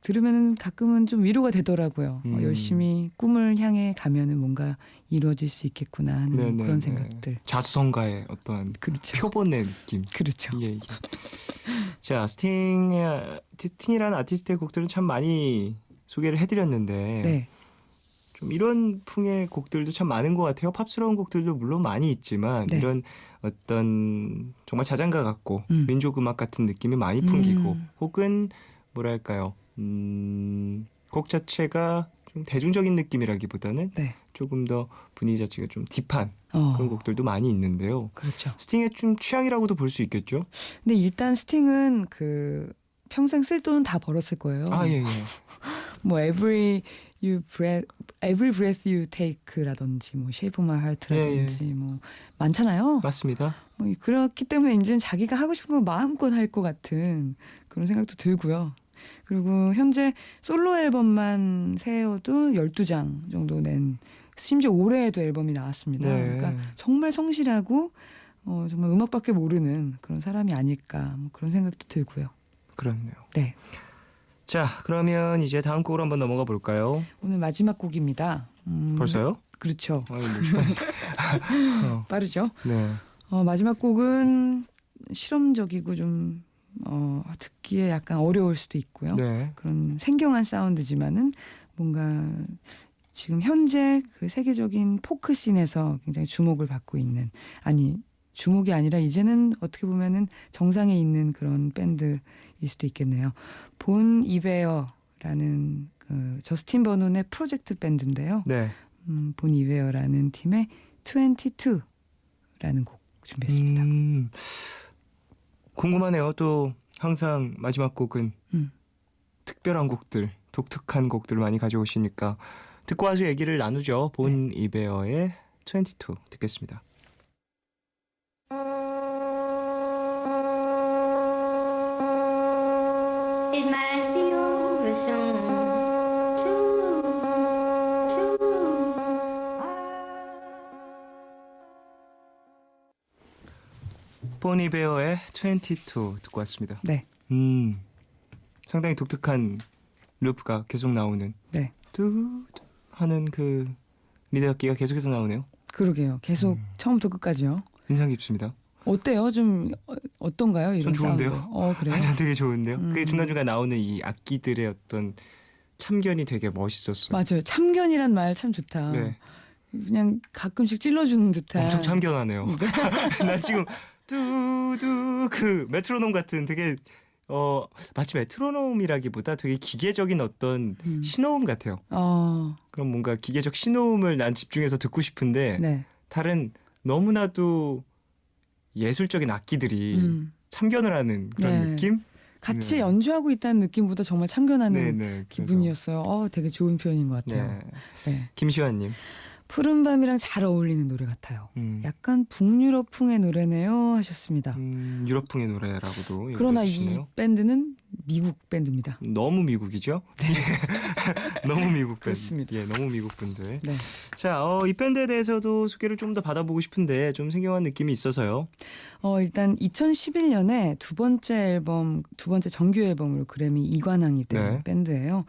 들으면 가끔은 좀 위로가 되더라고요. 열심히 꿈을 향해 가면은 뭔가 이루어질 수 있겠구나 하는 그런 생각들. 자수성가의 어떠한 그렇죠. 표본의 느낌. 그렇죠. 예. 자, 스팅이라는 아티스트의 곡들은 참 많이 소개를 해드렸는데 네. 좀 이런 풍의 곡들도 참 많은 것 같아요. 팝스러운 곡들도 물론 많이 있지만 네. 이런 어떤 정말 자장가 같고 민족 음악 같은 느낌이 많이 풍기고 혹은 뭐랄까요? 곡 자체가 좀 대중적인 느낌이라기보다는 네. 조금 더 분위기 자체가 좀 딥한 그런 곡들도 많이 있는데요. 그렇죠. 스팅의 좀 취향이라고도 볼 수 있겠죠? 근데 일단 스팅은 그 평생 쓸 돈은 다 벌었을 거예요. 예. 뭐 every breath you take라든지 뭐 shape of my heart라든지 뭐 많잖아요. 맞습니다. 그렇기 때문에 이제는 자기가 하고 싶은 거 마음껏 할 것 같은 그런 생각도 들고요. 그리고 현재 솔로 앨범만 세어도 12장 정도 낸 심지어 올해에도 앨범이 나왔습니다. 네. 그러니까 정말 성실하고 정말 음악밖에 모르는 그런 사람이 아닐까 뭐 그런 생각도 들고요. 그렇네요. 네. 자, 그러면 이제 다음 곡으로 한번 넘어가 볼까요? 오늘 마지막 곡입니다. 벌써요? 그렇죠. 뭐 시간. 빠르죠. 네. 마지막 곡은 실험적이고 좀 듣기에 약간 어려울 수도 있고요. 네. 그런 생경한 사운드지만은 뭔가 지금 현재 그 세계적인 포크 씬에서 굉장히 주목을 받고 있는 주목이 아니라 이제는 어떻게 보면은 정상에 있는 그런 밴드일 수도 있겠네요. 본 이베어라는 그 저스틴 버논의 프로젝트 밴드인데요. 네. 본 이베어라는 팀의 22라는 곡 준비했습니다. 궁금하네요. 또 항상 마지막 곡은 특별한 곡들, 독특한 곡들을 많이 가져오시니까 듣고 와서 얘기를 나누죠. 본 이베어의 22 듣겠습니다. It might be over soon. 본 이베어의 22 듣고 왔습니다. 네. 상당히 독특한 루프가 계속 나오는 네. 뚜 하는 그 리드악기가 계속해서 나오네요. 그러게요. 계속 처음부터 끝까지요. 인상 깊습니다. 어때요? 좀 어떤가요? 이런 전 좋은데요. 사운드. 그래요? 전 되게 좋은데요. 그 중간중간 나오는 이 악기들의 어떤 참견이 되게 멋있었어요. 맞아요. 참견이란 말 참 좋다. 네. 그냥 가끔씩 찔러주는 듯한. 엄청 참견하네요. 나 지금 뚜두 그 메트로놈 같은 되게 마치 메트로놈이라기보다 되게 기계적인 어떤 신호음 같아요. 그럼 뭔가 기계적 신호음을 난 집중해서 듣고 싶은데 네. 다른 너무나도 예술적인 악기들이 참견을 하는 그런 네. 느낌? 같이 네. 연주하고 있다는 느낌보다 정말 참견하는 네네. 기분이었어요. 되게 좋은 표현인 것 같아요. 네. 네. 김시환님. 푸른 밤이랑 잘 어울리는 노래 같아요. 약간 북유럽풍의 노래네요 하셨습니다. 유럽풍의 노래라고도 그러나 이 얘기해 주시네요. 밴드는 미국 밴드입니다. 너무 미국이죠? 너무 미국 밴드. 그렇습니다. 예, 너무 미국 분들. 네. 자, 이 밴드에 대해서도 소개를 좀 더 받아보고 싶은데 좀 생경한 느낌이 있어서요. 일단 2011년에 두 번째 정규 앨범으로 그래미 2관왕이 된 네. 밴드예요.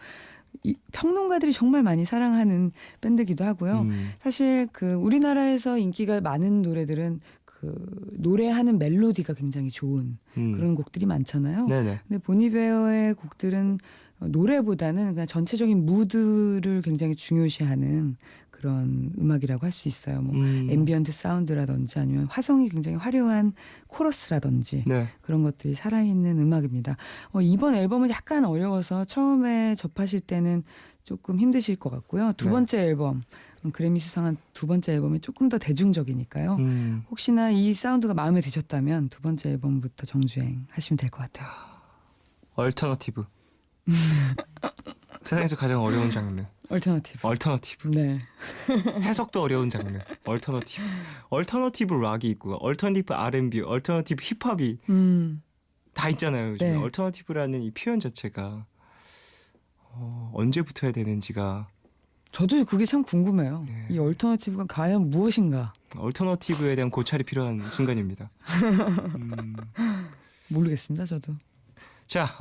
평론가들이 정말 많이 사랑하는 밴드기도 하고요. 사실 그 우리나라에서 인기가 많은 노래들은 그 노래하는 멜로디가 굉장히 좋은 그런 곡들이 많잖아요. 네네. 근데 보니베어의 곡들은 노래보다는 그냥 전체적인 무드를 굉장히 중요시하는 그런 음악이라고 할 수 있어요. 뭐 앰비언트 사운드라든지 아니면 화성이 굉장히 화려한 코러스라든지 네. 그런 것들이 살아있는 음악입니다. 이번 앨범은 약간 어려워서 처음에 접하실 때는 조금 힘드실 것 같고요. 두 네. 번째 앨범 그래미 수상한 두 번째 앨범이 조금 더 대중적이니까요. 혹시나 이 사운드가 마음에 드셨다면 두 번째 앨범부터 정주행 하시면 될 것 같아요. 얼터너티브. 세상에서 가장 어려운 장르. 얼터너티브. 네. 해석도 어려운 장르. 얼터너티브. 얼터너티브 락이 있고, 얼터너티브 R&B, 얼터너티브 힙합이 다 있잖아요. 요즘 네. 얼터너티브라는 이 표현 자체가 언제부터 해야 되는지가. 저도 그게 참 궁금해요. 네. 이 얼터너티브가 과연 무엇인가 얼터너티브에 대한 고찰이 필요한 순간입니다. 모르겠습니다. 저도. 자,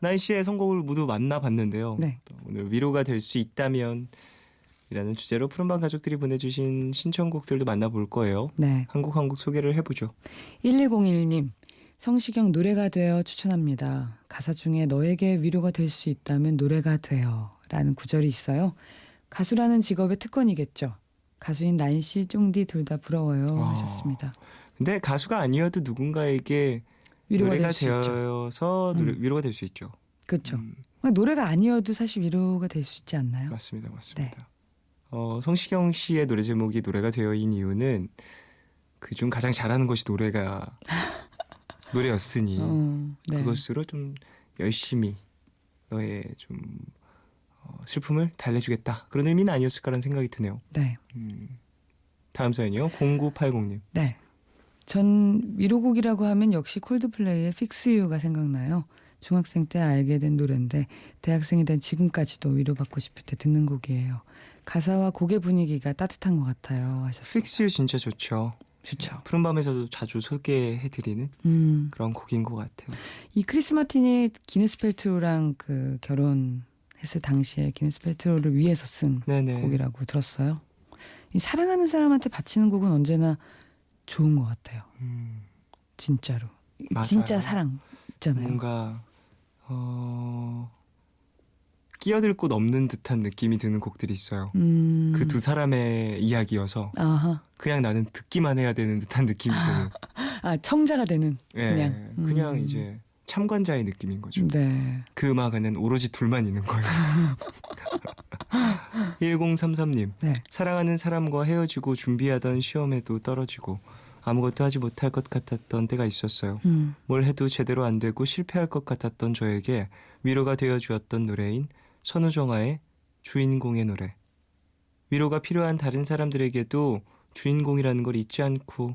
나인 씨의 선곡을 모두 만나봤는데요. 네. 또 오늘 위로가 될 수 있다면 이라는 주제로 푸른밤 가족들이 보내주신 신청곡들도 만나볼 거예요. 네. 한 곡 한 곡 소개를 해보죠. 1101님 성시경 노래가 되어 추천합니다. 가사 중에 너에게 위로가 될 수 있다면 노래가 되어 라는 구절이 있어요. 가수라는 직업의 특권이겠죠. 가수인 나인 씨, 쫑디 둘 다 부러워요 하셨습니다. 근데 가수가 아니어도 누군가에게 위로가 노래가 될 수 있죠. 되어서 위로가 될 수 있죠. 그렇죠. 노래가 아니어도 사실 위로가 될 수 있지 않나요? 맞습니다. 네. 성시경 씨의 노래 제목이 노래가 되어인 이유는 그중 가장 잘하는 것이 노래였으니 네. 그것으로 좀 열심히 너의 좀 슬픔을 달래주겠다. 그런 의미는 아니었을까라는 생각이 드네요. 네. 다음 사연이요. 0980님. 네. 전 위로곡이라고 하면 역시 콜드플레이의 Fix You가 생각나요. 중학생 때 알게 된 노래인데 대학생이 된 지금까지도 위로받고 싶을 때 듣는 곡이에요. 가사와 곡의 분위기가 따뜻한 것 같아요 하셨어요. Fix You 진짜 좋죠. 좋죠. 푸른밤에서도 자주 소개해드리는 그런 곡인 것 같아요. 이 크리스 마틴이 기네스 펠트로랑 그 결혼했을 당시에 기네스 펠트로를 위해서 쓴 네네. 곡이라고 들었어요. 이 사랑하는 사람한테 바치는 곡은 언제나 좋은 것 같아요. 진짜로. 맞아요. 진짜 사랑 있잖아요. 뭔가 끼어들 곳 없는 듯한 느낌이 드는 곡들이 있어요. 그 두 사람의 이야기여서 아하. 그냥 나는 듣기만 해야 되는 듯한 느낌이 드는. 청자가 되는 예, 그냥. 그냥 이제 참관자의 느낌인 거죠. 네. 그 음악에는 오로지 둘만 있는 거예요. 1033님. 네. 사랑하는 사람과 헤어지고 준비하던 시험에도 떨어지고 아무것도 하지 못할 것 같았던 때가 있었어요. 뭘 해도 제대로 안 되고 실패할 것 같았던 저에게 위로가 되어 주었던 노래인 선우정아의 주인공의 노래. 위로가 필요한 다른 사람들에게도 주인공이라는 걸 잊지 않고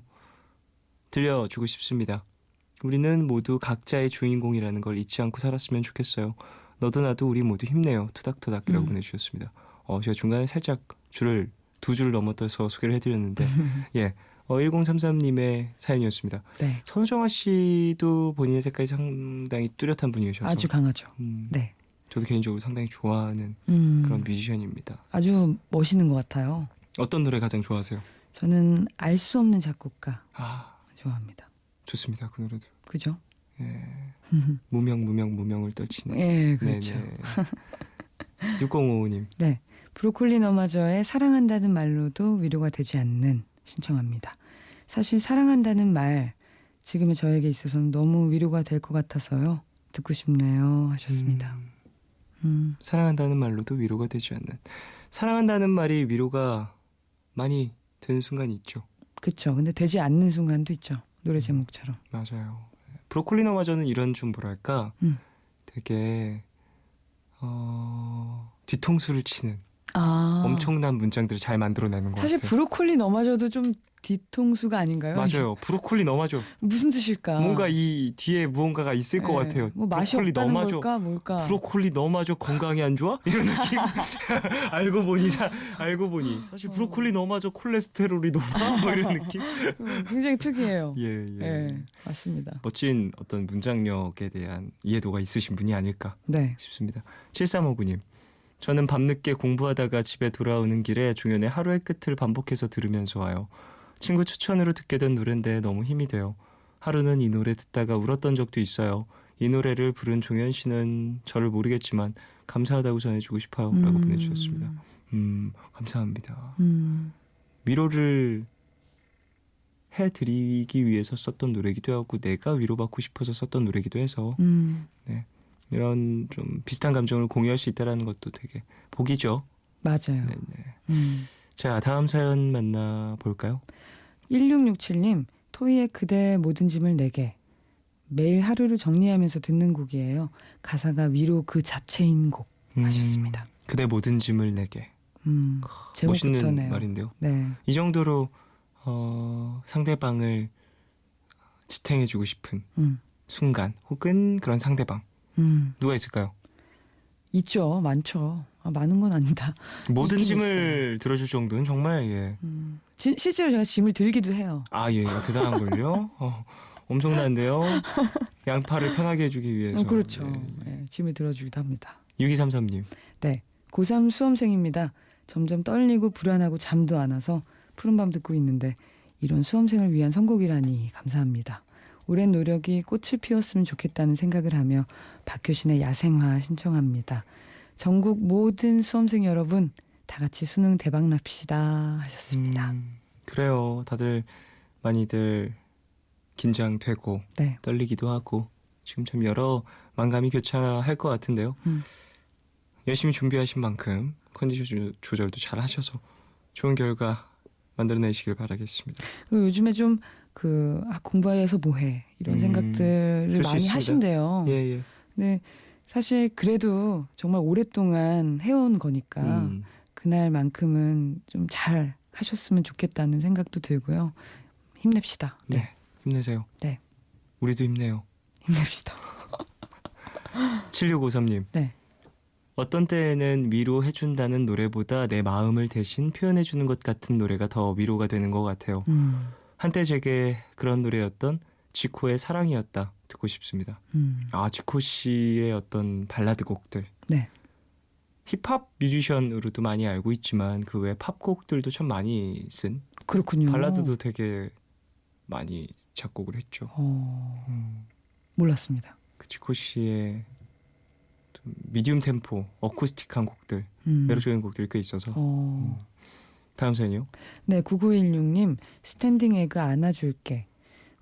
들려주고 싶습니다. 우리는 모두 각자의 주인공이라는 걸 잊지 않고 살았으면 좋겠어요. 너도 나도 우리 모두 힘내요. 토닥토닥이라고 보내주셨습니다. 제가 중간에 살짝 두 줄 넘어서 소개를 해드렸는데 예, 1033님의 사연이었습니다. 네. 선우정아 씨도 본인의 색깔이 상당히 뚜렷한 분이셔서 아주 강하죠. 네. 저도 개인적으로 상당히 좋아하는 그런 뮤지션입니다. 아주 멋있는 것 같아요. 어떤 노래 가장 좋아하세요? 저는 알 수 없는 작곡가 아, 좋아합니다. 좋습니다. 그 노래도. 그죠? 예. 무명을 떨치는. 예, 그렇죠. 6055님. 네. 브로콜리 너마저의 사랑한다는 말로도 위로가 되지 않는 신청합니다. 사실 사랑한다는 말 지금의 저에게 있어서는 너무 위로가 될 것 같아서요. 듣고 싶네요 하셨습니다. 사랑한다는 말로도 위로가 되지 않는. 사랑한다는 말이 위로가 많이 되는 순간이 있죠. 그렇죠. 근데 되지 않는 순간도 있죠. 노래 제목처럼. 맞아요. 브로콜리너마저는 이런 좀 뭐랄까 되게 뒤통수를 치는 엄청난 문장들을 잘 만들어내는 것 사실 같아요. 브로콜리 너마저도 좀 뒤통수가 아닌가요? 맞아요. 브로콜리 너마저. 무슨 뜻일까? 뭔가 이 뒤에 무언가가 있을 것 예, 같아요. 뭐 맛이 브로콜리 없다는 너마저. 걸까 뭘까? 브로콜리 너마저 건강에 안 좋아? 이런 느낌. 알고 보니 사실 브로콜리 너마저 콜레스테롤이 높아? 뭐 이런 느낌. 굉장히 특이해요. 예. 예, 맞습니다. 멋진 어떤 문장력에 대한 이해도가 있으신 분이 아닐까 네. 싶습니다. 7359님. 저는 밤늦게 공부하다가 집에 돌아오는 길에 종현의 하루의 끝을 반복해서 들으면서 와요. 친구 추천으로 듣게 된 노래인데 너무 힘이 돼요. 하루는 이 노래 듣다가 울었던 적도 있어요. 이 노래를 부른 종현 씨는 저를 모르겠지만 감사하다고 전해주고 싶어요. 라고 보내주셨습니다. 감사합니다. 위로를 해드리기 위해서 썼던 노래기도 하고 내가 위로받고 싶어서 썼던 노래기도 해서 이런 좀 비슷한 감정을 공유할 수 있다는 것도 되게 복이죠. 맞아요. 네네. 자, 다음 사연 만나볼까요? 1667님, 토이의 그대의 모든 짐을 내게. 매일 하루를 정리하면서 듣는 곡이에요. 가사가 위로 그 자체인 곡 하셨습니다. 그대 모든 짐을 내게. 멋있는 제목부터네요. 말인데요. 네. 이 정도로 상대방을 지탱해주고 싶은 순간 혹은 그런 상대방 누가 있을까요? 있죠. 많죠. 많은 건 아니다. 모든 있긴 짐을 들어줄 정도는 정말 예. 실제로 제가 짐을 들기도 해요. 아, 예. 대단한 걸요. 엄청난데요. 양팔을 편하게 해주기 위해서. 그렇죠. 예. 네, 짐을 들어주기도 합니다. 6233님. 네. 고3 수험생입니다. 점점 떨리고 불안하고 잠도 안 와서 푸른밤 듣고 있는데 이런 수험생을 위한 선곡이라니 감사합니다. 오랜 노력이 꽃을 피웠으면 좋겠다는 생각을 하며 박효신의 야생화 신청합니다. 전국 모든 수험생 여러분 다 같이 수능 대박 납시다 하셨습니다. 그래요. 다들 많이들 긴장되고 네. 떨리기도 하고 지금 참 여러 만감이 교차할 것 같은데요. 열심히 준비하신 만큼 컨디션 조절도 잘 하셔서 좋은 결과 만들어내시길 바라겠습니다. 그리고 요즘에 좀 공부해서 뭐해 이런 생각들을 그럴 수 많이 있습니다. 하신대요. 예. 근데 사실 그래도 정말 오랫동안 해온 거니까 그날만큼은 좀 잘 하셨으면 좋겠다는 생각도 들고요. 힘냅시다. 네. 힘내세요. 네. 우리도 힘내요. 힘냅시다. 7653님. 네. 어떤 때에는 위로해준다는 노래보다 내 마음을 대신 표현해주는 것 같은 노래가 더 위로가 되는 것 같아요. 한때 제게 그런 노래였던 지코의 사랑이었다 듣고 싶습니다. 지코 씨의 어떤 발라드 곡들. 네. 힙합 뮤지션으로도 많이 알고 있지만 그 외 팝곡들도 참 많이 쓴 그렇군요. 발라드도 되게 많이 작곡을 했죠. 몰랐습니다. 그 지코 씨의 좀 미디움 템포, 어쿠스틱한 곡들, 매력적인 곡들이 꽤 있어서. 다음 사연이요. 네, 9916님 스탠딩 에그 안아줄게.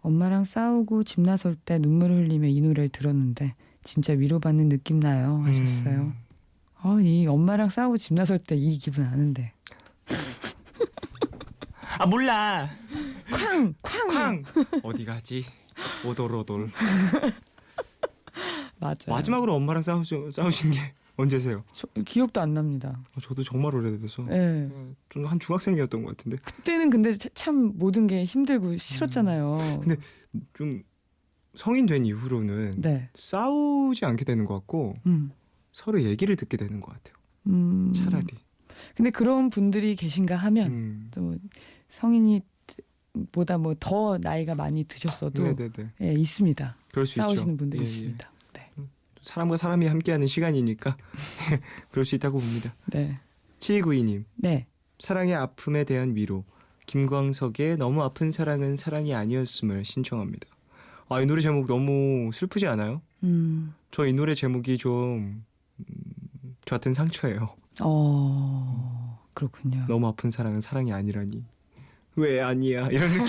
엄마랑 싸우고 집 나설 때 눈물을 흘리며 이 노래를 들었는데 진짜 위로받는 느낌 나요 하셨어요. 이 엄마랑 싸우고 집 나설 때 이 기분 아는데. 몰라. 쾅. 어디 가지? 오돌오돌. 맞아요. 마지막으로 엄마랑 싸우신 게 언제세요? 기억도 안 납니다. 저도 정말 오래돼서. 네. 좀 한 중학생이었던 것 같은데. 그때는 근데 참 모든 게 힘들고 싫었잖아요. 근데 좀 성인 된 이후로는 네. 싸우지 않게 되는 것 같고 서로 얘기를 듣게 되는 것 같아요. 차라리. 근데 그런 분들이 계신가 하면 또 성인이 보다 뭐 더 나이가 많이 드셨어도 네네네. 예, 있습니다. 그럴 수 싸우시는 있죠. 분들이 예, 있습니다. 네. 사람과 사람이 함께하는 시간이니까 그럴 수 있다고 봅니다. 네. 7292님. 네. 사랑의 아픔에 대한 위로. 김광석의 너무 아픈 사랑은 사랑이 아니었음을 신청합니다. 이 노래 제목 너무 슬프지 않아요? 저 이 노래 제목이 좀 저한테는 상처예요. 그렇군요. 너무 아픈 사랑은 사랑이 아니라니. 왜 아니야 이런 느낌.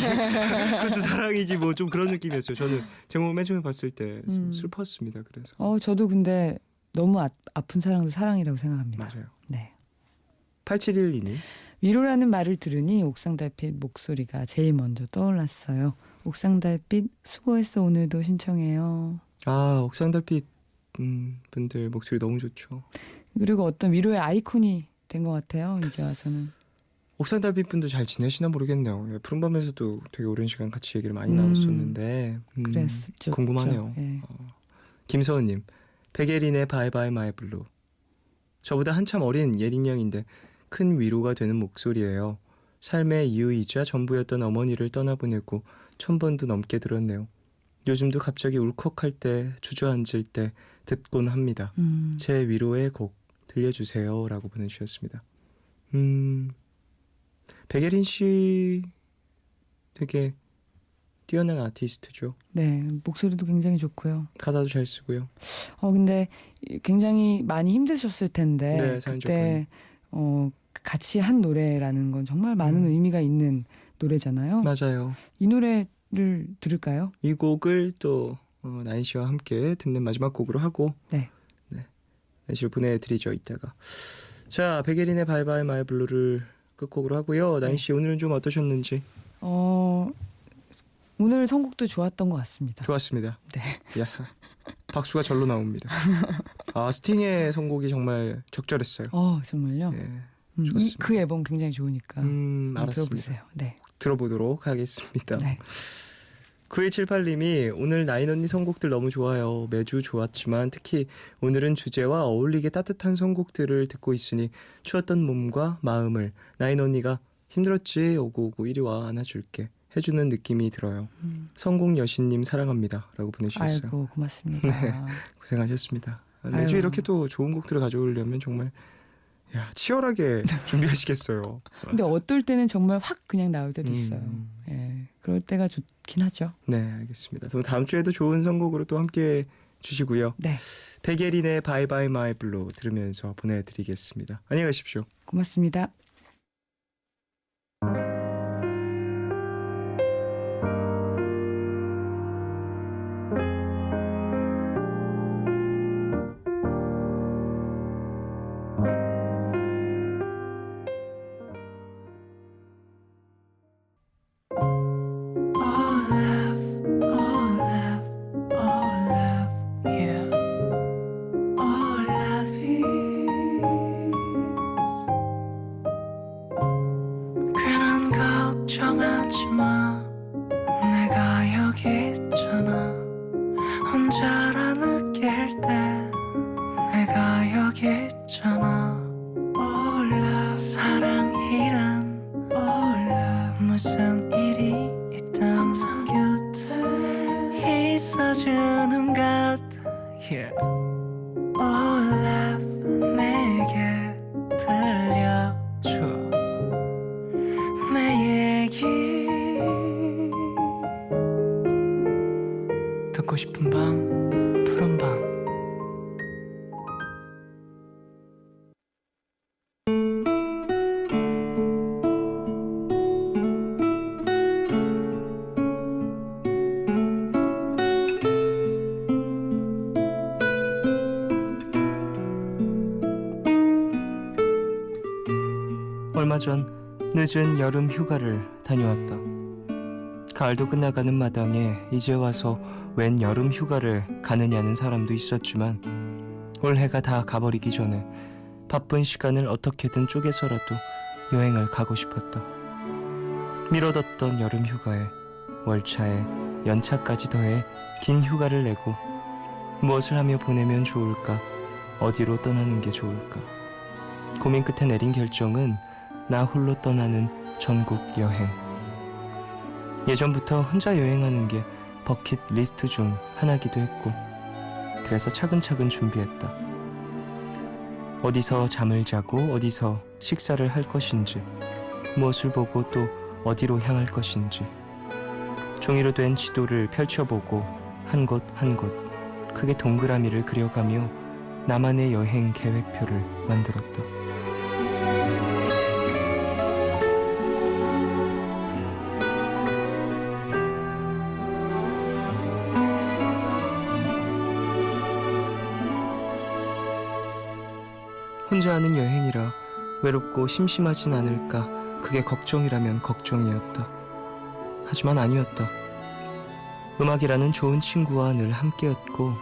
그것도 사랑이지 뭐 좀 그런 느낌이었어요. 저는 제목 맨 처음에 봤을 때 좀 슬펐습니다. 그래서 저도 근데 너무 아픈 사랑도 사랑이라고 생각합니다. 맞아요. 네. 8712님. 위로라는 말을 들으니 옥상달빛 목소리가 제일 먼저 떠올랐어요. 옥상달빛 수고했어 오늘도 신청해요. 옥상달빛 분들 목소리 너무 좋죠. 그리고 어떤 위로의 아이콘이 된 것 같아요. 이제 와서는. 옥상달빛 분도 잘 지내시나 모르겠네요. 예, 푸른밤에서도 되게 오랜 시간 같이 얘기를 많이 나눴었는데 그랬었죠. 궁금하네요. 예. 김서은님, 백예린의 바이바이 마이 블루. 저보다 한참 어린 예린 양인데 큰 위로가 되는 목소리예요. 삶의 이유이자 전부였던 어머니를 떠나보내고 1000번도 넘게 들었네요. 요즘도 갑자기 울컥할 때, 주저앉을 때 듣곤 합니다. 제 위로의 곡 들려주세요 라고 보내주셨습니다. 백예린 씨 되게 뛰어난 아티스트죠. 네, 목소리도 굉장히 좋고요. 가사도 잘 쓰고요. 근데 굉장히 많이 힘드셨을 텐데 네, 사연 그때 같이 한 노래라는 건 정말 많은 의미가 있는 노래잖아요. 맞아요. 이 노래를 들을까요? 이 곡을 또 나인 씨와 함께 듣는 마지막 곡으로 하고 네. 나인 씨를 보내드리죠 이따가. 자, 백예린의 바이바이 마이 블루를 끝곡으로 하고요. 나인 씨 오늘은 좀 어떠셨는지? 오늘 선곡도 좋았던 것 같습니다. 좋았습니다. 네. 야, 박수가 절로 나옵니다. 스팅의 선곡이 정말 적절했어요. 정말요? 예, 그 앨범 굉장히 좋으니까 한번 알았습니다. 들어보세요. 네. 들어보도록 하겠습니다. 네. 9178님이 오늘 나인 언니 선곡들 너무 좋아요. 매주 좋았지만 특히 오늘은 주제와 어울리게 따뜻한 선곡들을 듣고 있으니 추웠던 몸과 마음을 나인 언니가 힘들었지 오구오구 이리 와 안아줄게 해주는 느낌이 들어요. 성공 여신님 사랑합니다 라고 보내주셨어요. 아이고 고맙습니다. 네, 고생하셨습니다. 매주 아유. 이렇게 또 좋은 곡들을 가져오려면 정말 치열하게 준비하시겠어요. 근데 어떨 때는 정말 확 그냥 나올 때도 있어요. 예, 그럴 때가 좋긴 하죠. 네, 알겠습니다. 그럼 다음 주에도 좋은 선곡으로 또 함께 주시고요. 네, 백예린의 바이바이 마이 블루 들으면서 보내드리겠습니다. 안녕히 가십시오. 고맙습니다. 괜한 걱정하지 마 내가 여기 있잖아 혼자라 느낄 때 내가 여기 있잖아 Oh love 사랑이란 Oh love 무슨 일이 있든 항상 곁에 있어주는 것 yeah. Oh love 내게 들려줘 내 얘기 듣고 싶은 밤 푸른 밤 얼마 전 늦은 여름 휴가를 다녀왔다. 가을도 끝나가는 마당에 이제 와서 웬 여름 휴가를 가느냐는 사람도 있었지만 올해가 다 가버리기 전에 바쁜 시간을 어떻게든 쪼개서라도 여행을 가고 싶었다. 미뤄뒀던 여름 휴가에 월차에 연차까지 더해 긴 휴가를 내고 무엇을 하며 보내면 좋을까? 어디로 떠나는 게 좋을까? 고민 끝에 내린 결정은 나 홀로 떠나는 전국 여행. 예전부터 혼자 여행하는 게 버킷리스트 중 하나기도 했고 그래서 차근차근 준비했다. 어디서 잠을 자고 어디서 식사를 할 것인지 무엇을 보고 또 어디로 향할 것인지 종이로 된 지도를 펼쳐보고 한 곳 한 곳 크게 동그라미를 그려가며 나만의 여행 계획표를 만들었다. 혼자 하는 여행이라 외롭고 심심하진 않을까 그게 걱정이라면 걱정이었다. 하지만 아니었다. 음악이라는 좋은 친구와 늘 함께였고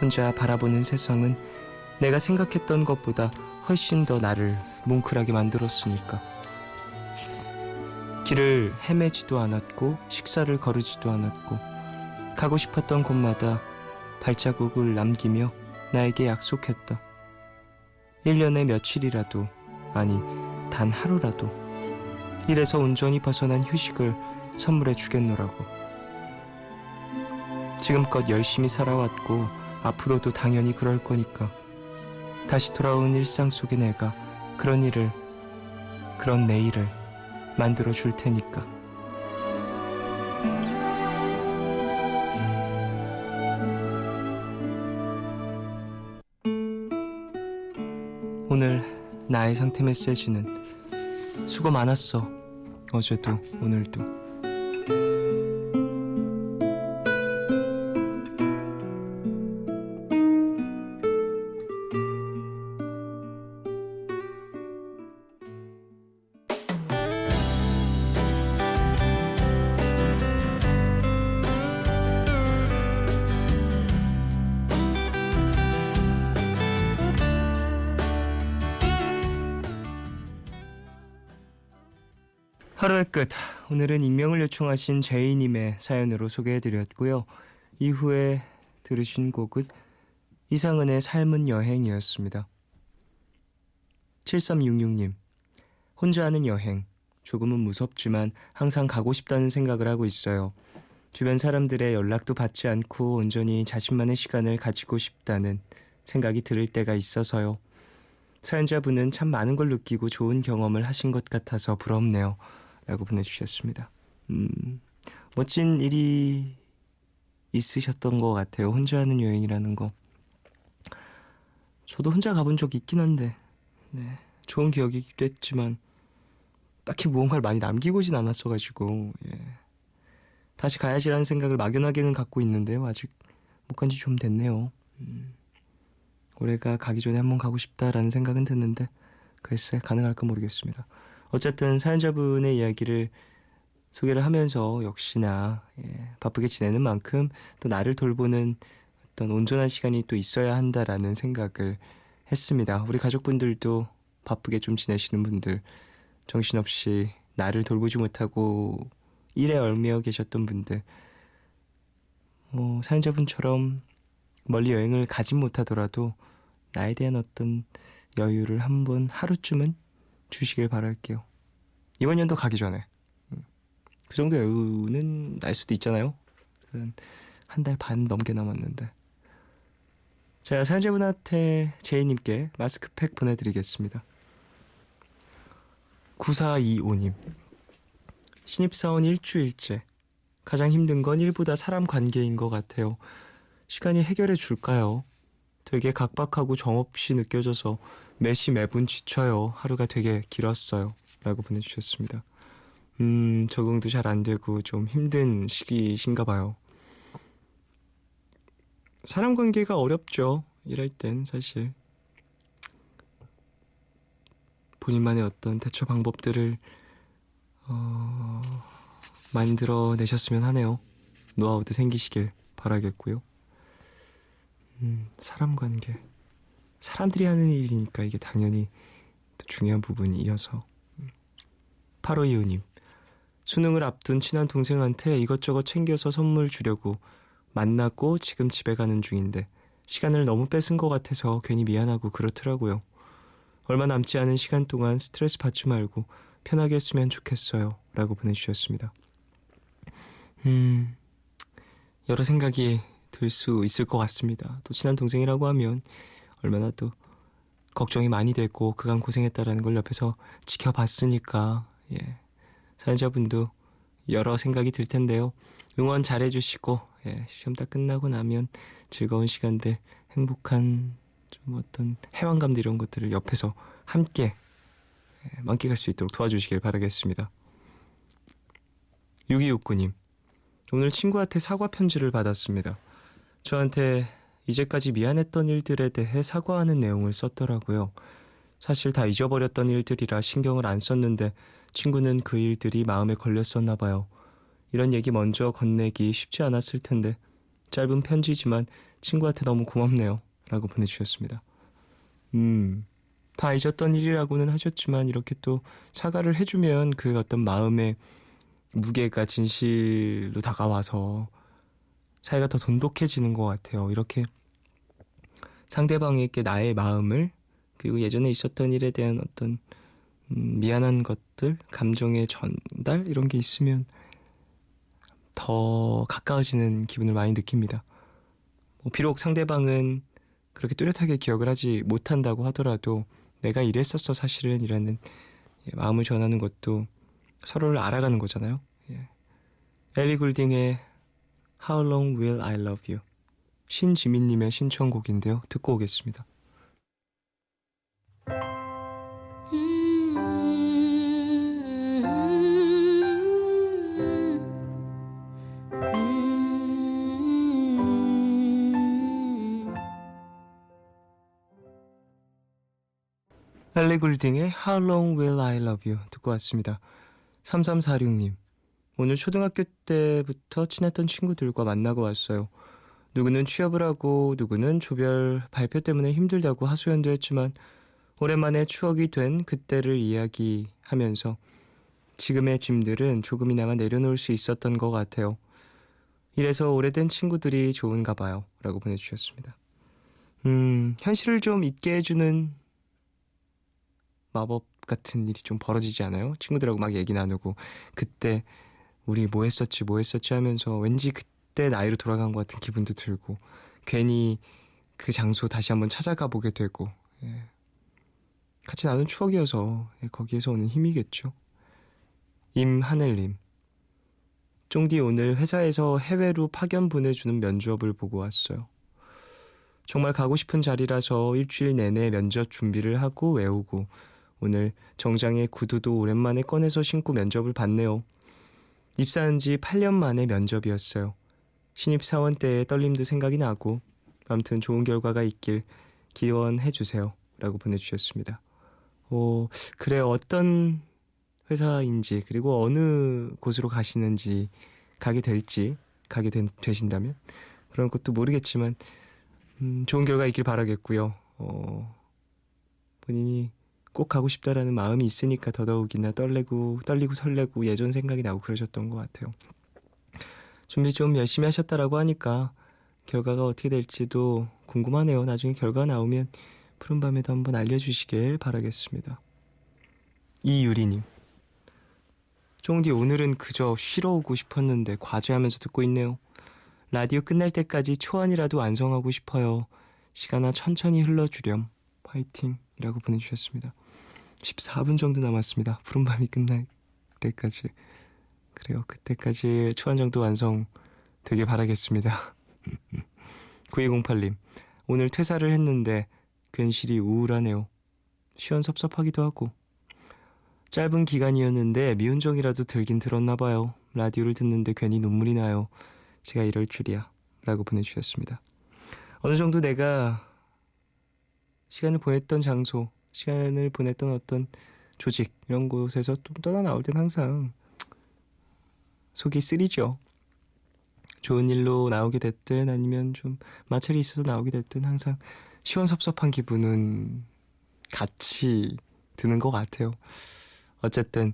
혼자 바라보는 세상은 내가 생각했던 것보다 훨씬 더 나를 뭉클하게 만들었으니까 길을 헤매지도 않았고 식사를 거르지도 않았고 가고 싶었던 곳마다 발자국을 남기며 나에게 약속했다. 1년에 며칠이라도, 아니 단 하루라도 일에서 온전히 벗어난 휴식을 선물해 주겠노라고. 지금껏 열심히 살아왔고 앞으로도 당연히 그럴 거니까 다시 돌아온 일상 속의 내가 그런 일을, 그런 내일을 만들어 줄 테니까. 오늘 나의 상태 메시지는 수고 많았어. 어제도 오늘도. 하루의 끝. 오늘은 익명을 요청하신 제이님의 사연으로 소개해드렸고요. 이후에 들으신 곡은 이상은의 삶은 여행이었습니다. 7366님. 혼자 하는 여행. 조금은 무섭지만 항상 가고 싶다는 생각을 하고 있어요. 주변 사람들의 연락도 받지 않고 온전히 자신만의 시간을 가지고 싶다는 생각이 들을 때가 있어서요. 사연자분은 참 많은 걸 느끼고 좋은 경험을 하신 것 같아서 부럽네요. 라고 보내주셨습니다. 멋진 일이 있으셨던 것 같아요. 혼자 하는 여행이라는 거. 저도 혼자 가본 적 있긴 한데 좋은 기억이기도 했지만 딱히 무언가를 많이 남기고진 않았어가지고 다시 가야지라는 생각을 막연하게는 갖고 있는데요. 아직 못 간 지 좀 됐네요. 올해가 가기 전에 한번 가고 싶다라는 생각은 드는데 글쎄 가능할까 모르겠습니다. 어쨌든 사연자분의 이야기를 소개를 하면서 역시나 바쁘게 지내는 만큼 또 나를 돌보는 어떤 온전한 시간이 또 있어야 한다라는 생각을 했습니다. 우리 가족분들도 바쁘게 좀 지내시는 분들, 정신없이 나를 돌보지 못하고 일에 얽매여 계셨던 분들, 사연자분처럼 멀리 여행을 가진 못하더라도 나에 대한 어떤 여유를 한번 하루쯤은 주시길 바랄게요. 이번 연도 가기 전에 그 정도 여유는 날 수도 있잖아요. 한 달 반 넘게 남았는데. 자, 사연자분한테 제이님께 마스크팩 보내드리겠습니다. 9425님. 신입사원 일주일째. 가장 힘든 건 일보다 사람 관계인 것 같아요. 시간이 해결해 줄까요? 되게 각박하고 정없이 느껴져서 매시 매분 지쳐요. 하루가 되게 길었어요. 라고 보내주셨습니다. 적응도 잘 안 되고 좀 힘든 시기신가 봐요. 사람 관계가 어렵죠. 일할 땐 사실. 본인만의 어떤 대처 방법들을 만들어내셨으면 하네요. 노하우도 생기시길 바라겠고요. 사람 관계. 사람들이 하는 일이니까 이게 당연히 또 중요한 부분이 이어서. 8525님. 수능을 앞둔 친한 동생한테 이것저것 챙겨서 선물 주려고 만났고 지금 집에 가는 중인데 시간을 너무 뺏은 것 같아서 괜히 미안하고 그렇더라고요. 얼마 남지 않은 시간 동안 스트레스 받지 말고 편하게 했으면 좋겠어요. 라고 보내주셨습니다. 여러 생각이 들 수 있을 것 같습니다. 또 친한 동생이라고 하면 얼마나 또 걱정이 많이 됐고 그간 고생했다라는 걸 옆에서 지켜봤으니까 사연자분도 여러 생각이 들 텐데요. 응원 잘해주시고 시험 다 끝나고 나면 즐거운 시간들, 행복한 좀 어떤 해방감들 이런 것들을 옆에서 함께 만끽할 수 있도록 도와주시길 바라겠습니다. 6269님. 오늘 친구한테 사과 편지를 받았습니다. 저한테 이제까지 미안했던 일들에 대해 사과하는 내용을 썼더라고요. 사실 다 잊어버렸던 일들이라 신경을 안 썼는데 친구는 그 일들이 마음에 걸렸었나 봐요. 이런 얘기 먼저 건네기 쉽지 않았을 텐데 짧은 편지지만 친구한테 너무 고맙네요. 라고 보내주셨습니다. 다 잊었던 일이라고는 하셨지만 이렇게 또 사과를 해주면 그 어떤 마음의 무게가 진실로 다가와서 사이가 더 돈독해지는 것 같아요. 이렇게 상대방에게 나의 마음을 그리고 예전에 있었던 일에 대한 어떤 미안한 것들, 감정의 전달 이런 게 있으면 더 가까워지는 기분을 많이 느낍니다. 비록 상대방은 그렇게 뚜렷하게 기억을 하지 못한다고 하더라도 내가 이랬었어 사실은 이라는 마음을 전하는 것도 서로를 알아가는 거잖아요. 엘리 굴딩의 How Long Will I Love You 신지민님의 신청곡인데요. 듣고 오겠습니다. 엘리 굴딩의 How Long Will I Love You 듣고 왔습니다. 3346님 오늘 초등학교 때부터 친했던 친구들과 만나고 왔어요. 누구는 취업을 하고 누구는 조별 발표 때문에 힘들다고 하소연도 했지만 오랜만에 추억이 된 그때를 이야기하면서 지금의 짐들은 조금이나마 내려놓을 수 있었던 것 같아요. 이래서 오래된 친구들이 좋은가 봐요. 라고 보내주셨습니다. 현실을 좀 잊게 해주는 마법 같은 일이 좀 벌어지지 않아요? 친구들하고 막 얘기 나누고 그때 우리 뭐 했었지 하면서 왠지 그때 나이로 돌아간 것 같은 기분도 들고 괜히 그 장소 다시 한번 찾아가 보게 되고 같이 나눈 추억이어서 거기에서 오는 힘이겠죠. 임하늘님 쫑디 오늘 회사에서 해외로 파견 보내주는 면접을 보고 왔어요. 정말 가고 싶은 자리라서 일주일 내내 면접 준비를 하고 외우고 오늘 정장에 구두도 오랜만에 꺼내서 신고 면접을 봤네요. 입사한 지 8년 만에 면접이었어요. 신입사원 때의 떨림도 생각이 나고 아무튼 좋은 결과가 있길 기원해주세요. 라고 보내주셨습니다. 그래 어떤 회사인지 그리고 어느 곳으로 가시는지 되신다면 그런 것도 모르겠지만 좋은 결과 있길 바라겠고요. 본인이 꼭 가고 싶다라는 마음이 있으니까 더더욱이나 떨리고 설레고 예전 생각이 나고 그러셨던 것 같아요. 준비 좀 열심히 하셨다라고 하니까 결과가 어떻게 될지도 궁금하네요. 나중에 결과 나오면 푸른밤에도 한번 알려주시길 바라겠습니다. 이유리님 쫑디 오늘은 그저 쉬러 오고 싶었는데 과제하면서 듣고 있네요. 라디오 끝날 때까지 초안이라도 완성하고 싶어요. 시간아 천천히 흘러주렴. 파이팅 이라고 보내주셨습니다. 14분 정도 남았습니다. 푸른밤이 끝날 때까지. 그래요. 그때까지 초안 정도 완성 되길 바라겠습니다. 9208님 오늘 퇴사를 했는데 괜시리 우울하네요. 시원섭섭하기도 하고 짧은 기간이었는데 미운 정이라도 들긴 들었나 봐요. 라디오를 듣는데 괜히 눈물이 나요. 제가 이럴 줄이야 라고 보내주셨습니다. 어느 정도 내가 시간을 보냈던 장소, 시간을 보냈던 어떤 조직 이런 곳에서 좀 떠나 나올 땐 항상 속이 쓰리죠. 좋은 일로 나오게 됐든 아니면 좀 마찰이 있어서 나오게 됐든 항상 시원섭섭한 기분은 같이 드는 것 같아요. 어쨌든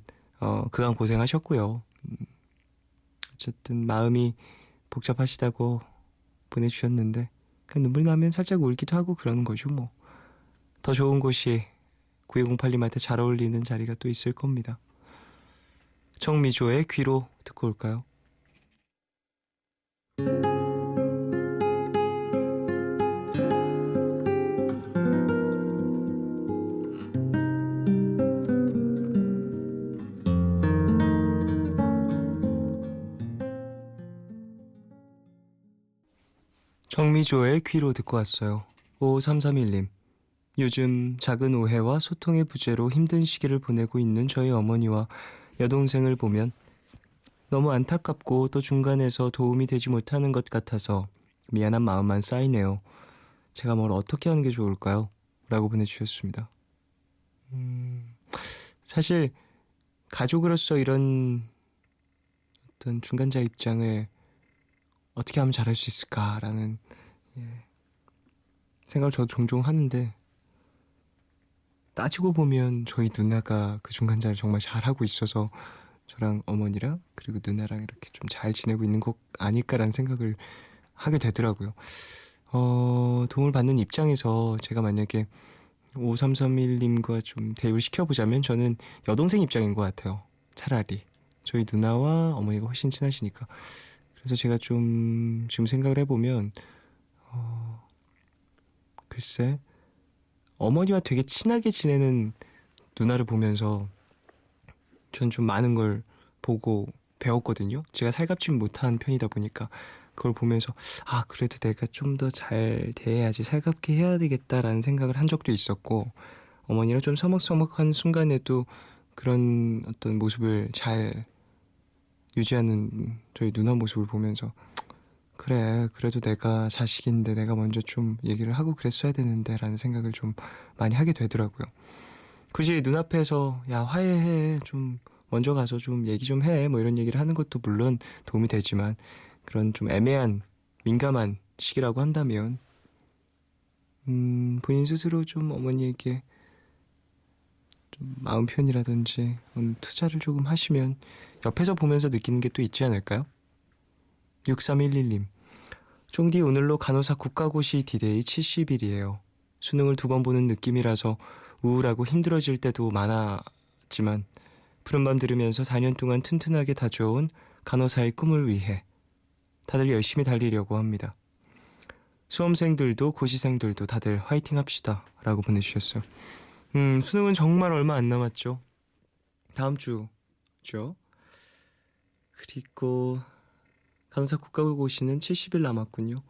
그간 고생하셨고요. 어쨌든 마음이 복잡하시다고 보내주셨는데 그냥 눈물이 나면 살짝 울기도 하고 그러는 거죠 뭐. 더 좋은 곳이 9208님한테 잘 어울리는 자리가 또 있을 겁니다. 정미조의 귀로 듣고 올까요? 정미조의 귀로 듣고 왔어요. 5331님 요즘 작은 오해와 소통의 부재로 힘든 시기를 보내고 있는 저희 어머니와 여동생을 보면 너무 안타깝고 또 중간에서 도움이 되지 못하는 것 같아서 미안한 마음만 쌓이네요. 제가 뭘 어떻게 하는 게 좋을까요? 라고 보내주셨습니다. 사실 가족으로서 이런 어떤 중간자 입장을 어떻게 하면 잘할 수 생각을 저도 종종 하는데 따지고 보면 저희 누나가 그 중간자를 정말 잘하고 있어서 저랑 어머니랑 그리고 누나랑 이렇게 좀 잘 지내고 있는 것 아닐까라는 생각을 하게 되더라고요. 도움을 받는 입장에서 제가 만약에 5331님과 좀 대입을 시켜보자면 저는 여동생 입장인 것 같아요. 차라리 저희 누나와 어머니가 훨씬 친하시니까. 그래서 제가 좀 지금 생각을 해보면 글쎄 어머니와 되게 친하게 지내는 누나를 보면서 전 좀 많은 걸 보고 배웠거든요. 제가 살갑지 못한 편이다 보니까 그걸 보면서 그래도 내가 좀 더 잘 대해야지, 살갑게 해야 되겠다라는 생각을 한 적도 있었고, 어머니랑 좀 서먹서먹한 순간에도 그런 어떤 모습을 잘 유지하는 저희 누나 모습을 보면서 그래, 그래도 내가 자식인데 내가 먼저 좀 얘기를 하고 그랬어야 되는데 라는 생각을 좀 많이 하게 되더라고요. 굳이 눈앞에서 야 화해해, 좀 먼저 가서 좀 얘기 좀 해, 뭐 이런 얘기를 하는 것도 물론 도움이 되지만 그런 좀 애매한 민감한 시기라고 한다면 본인 스스로 좀 어머니에게 좀 마음 표현이라든지 투자를 조금 하시면 옆에서 보면서 느끼는 게 또 있지 않을까요? 6311님, 쫑디 오늘로 간호사 국가고시 디데이 70일이에요. 수능을 2번 보는 느낌이라서 우울하고 힘들어질 때도 많았지만 푸른밤 들으면서 4년 동안 튼튼하게 다져온 간호사의 꿈을 위해 다들 열심히 달리려고 합니다. 수험생들도 고시생들도 다들 화이팅 합시다 라고 보내주셨어요. 수능은 정말 얼마 안 남았죠. 다음 주죠. 그리고 간호사 국가고시는 70일 남았군요.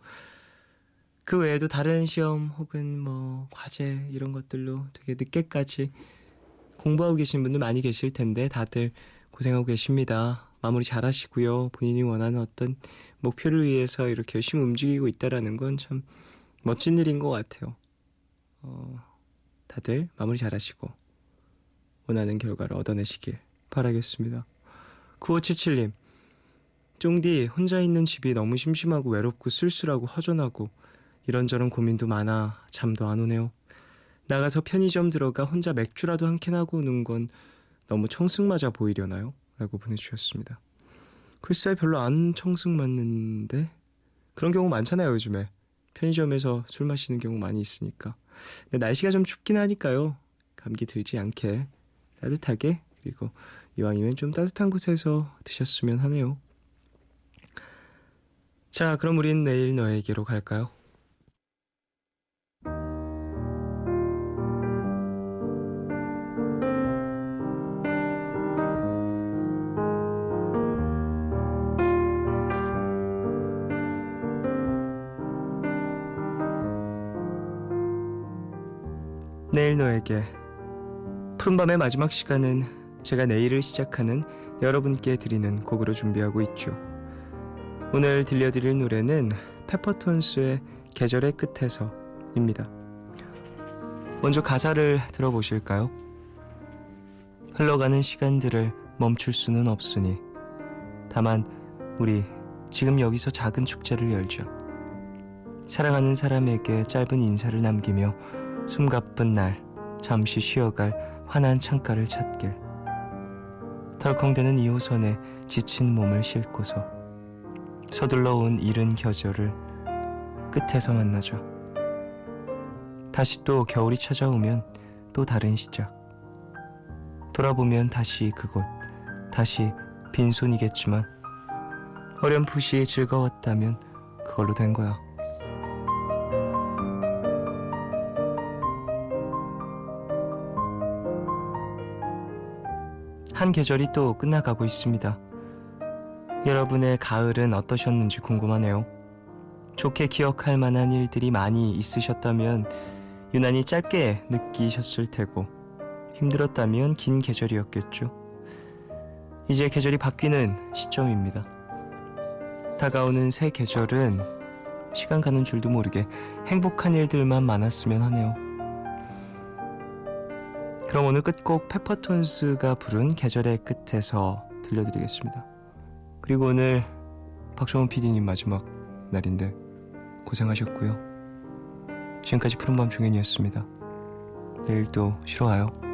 그 외에도 다른 시험 혹은 뭐 과제 이런 것들로 되게 늦게까지 공부하고 계신 분들 많이 계실 텐데 다들 고생하고 계십니다. 마무리 잘 하시고요. 본인이 원하는 어떤 목표를 위해서 이렇게 열심히 움직이고 있다라는 건 참 멋진 일인 것 같아요. 다들 마무리 잘 하시고 원하는 결과를 얻어내시길 바라겠습니다. 9577님, 쫑디 혼자 있는 집이 너무 심심하고 외롭고 쓸쓸하고 허전하고 이런저런 고민도 많아 잠도 안 오네요. 나가서 편의점 들어가 혼자 맥주라도 한 캔 하고 오는 건 너무 청승맞아 보이려나요? 라고 보내주셨습니다. 글쎄 별로 안 청승맞는데 그런 경우 많잖아요. 요즘에 편의점에서 술 마시는 경우 많이 있으니까. 근데 날씨가 좀 춥긴 하니까요. 감기 들지 않게 따뜻하게, 그리고 이왕이면 좀 따뜻한 곳에서 드셨으면 하네요. 자, 그럼 우린 내일 너에게로 갈까요? 내일 너에게, 푸른밤의 마지막 시간은 제가 내일을 시작하는 여러분께 드리는 곡으로 준비하고 있죠. 오늘 들려드릴 노래는 페퍼톤스의 계절의 끝에서입니다. 먼저 가사를 들어보실까요? 흘러가는 시간들을 멈출 수는 없으니 다만 우리 지금 여기서 작은 축제를 열자. 사랑하는 사람에게 짧은 인사를 남기며 숨가쁜 날 잠시 쉬어갈 환한 창가를 찾길. 덜컹대는 2호선에 지친 몸을 싣고서 서둘러 온 이른 계절을 끝에서 만나자. 다시 또 겨울이 찾아오면 또 다른 시작. 돌아보면 다시 그곳, 다시 빈손이겠지만 어렴풋이 즐거웠다면 그걸로 된 거야. 한 계절이 또 끝나가고 있습니다. 여러분의 가을은 어떠셨는지 궁금하네요. 좋게 기억할 만한 일들이 많이 있으셨다면 유난히 짧게 느끼셨을 테고, 힘들었다면 긴 계절이었겠죠. 이제 계절이 바뀌는 시점입니다. 다가오는 새 계절은 시간 가는 줄도 모르게 행복한 일들만 많았으면 하네요. 그럼 오늘 끝곡 페퍼톤스가 부른 계절의 끝에서 들려드리겠습니다. 그리고 오늘 박정훈 PD님 마지막 날인데 고생하셨고요. 지금까지 푸른밤 종현이었습니다. 내일 또 쉬러 와요.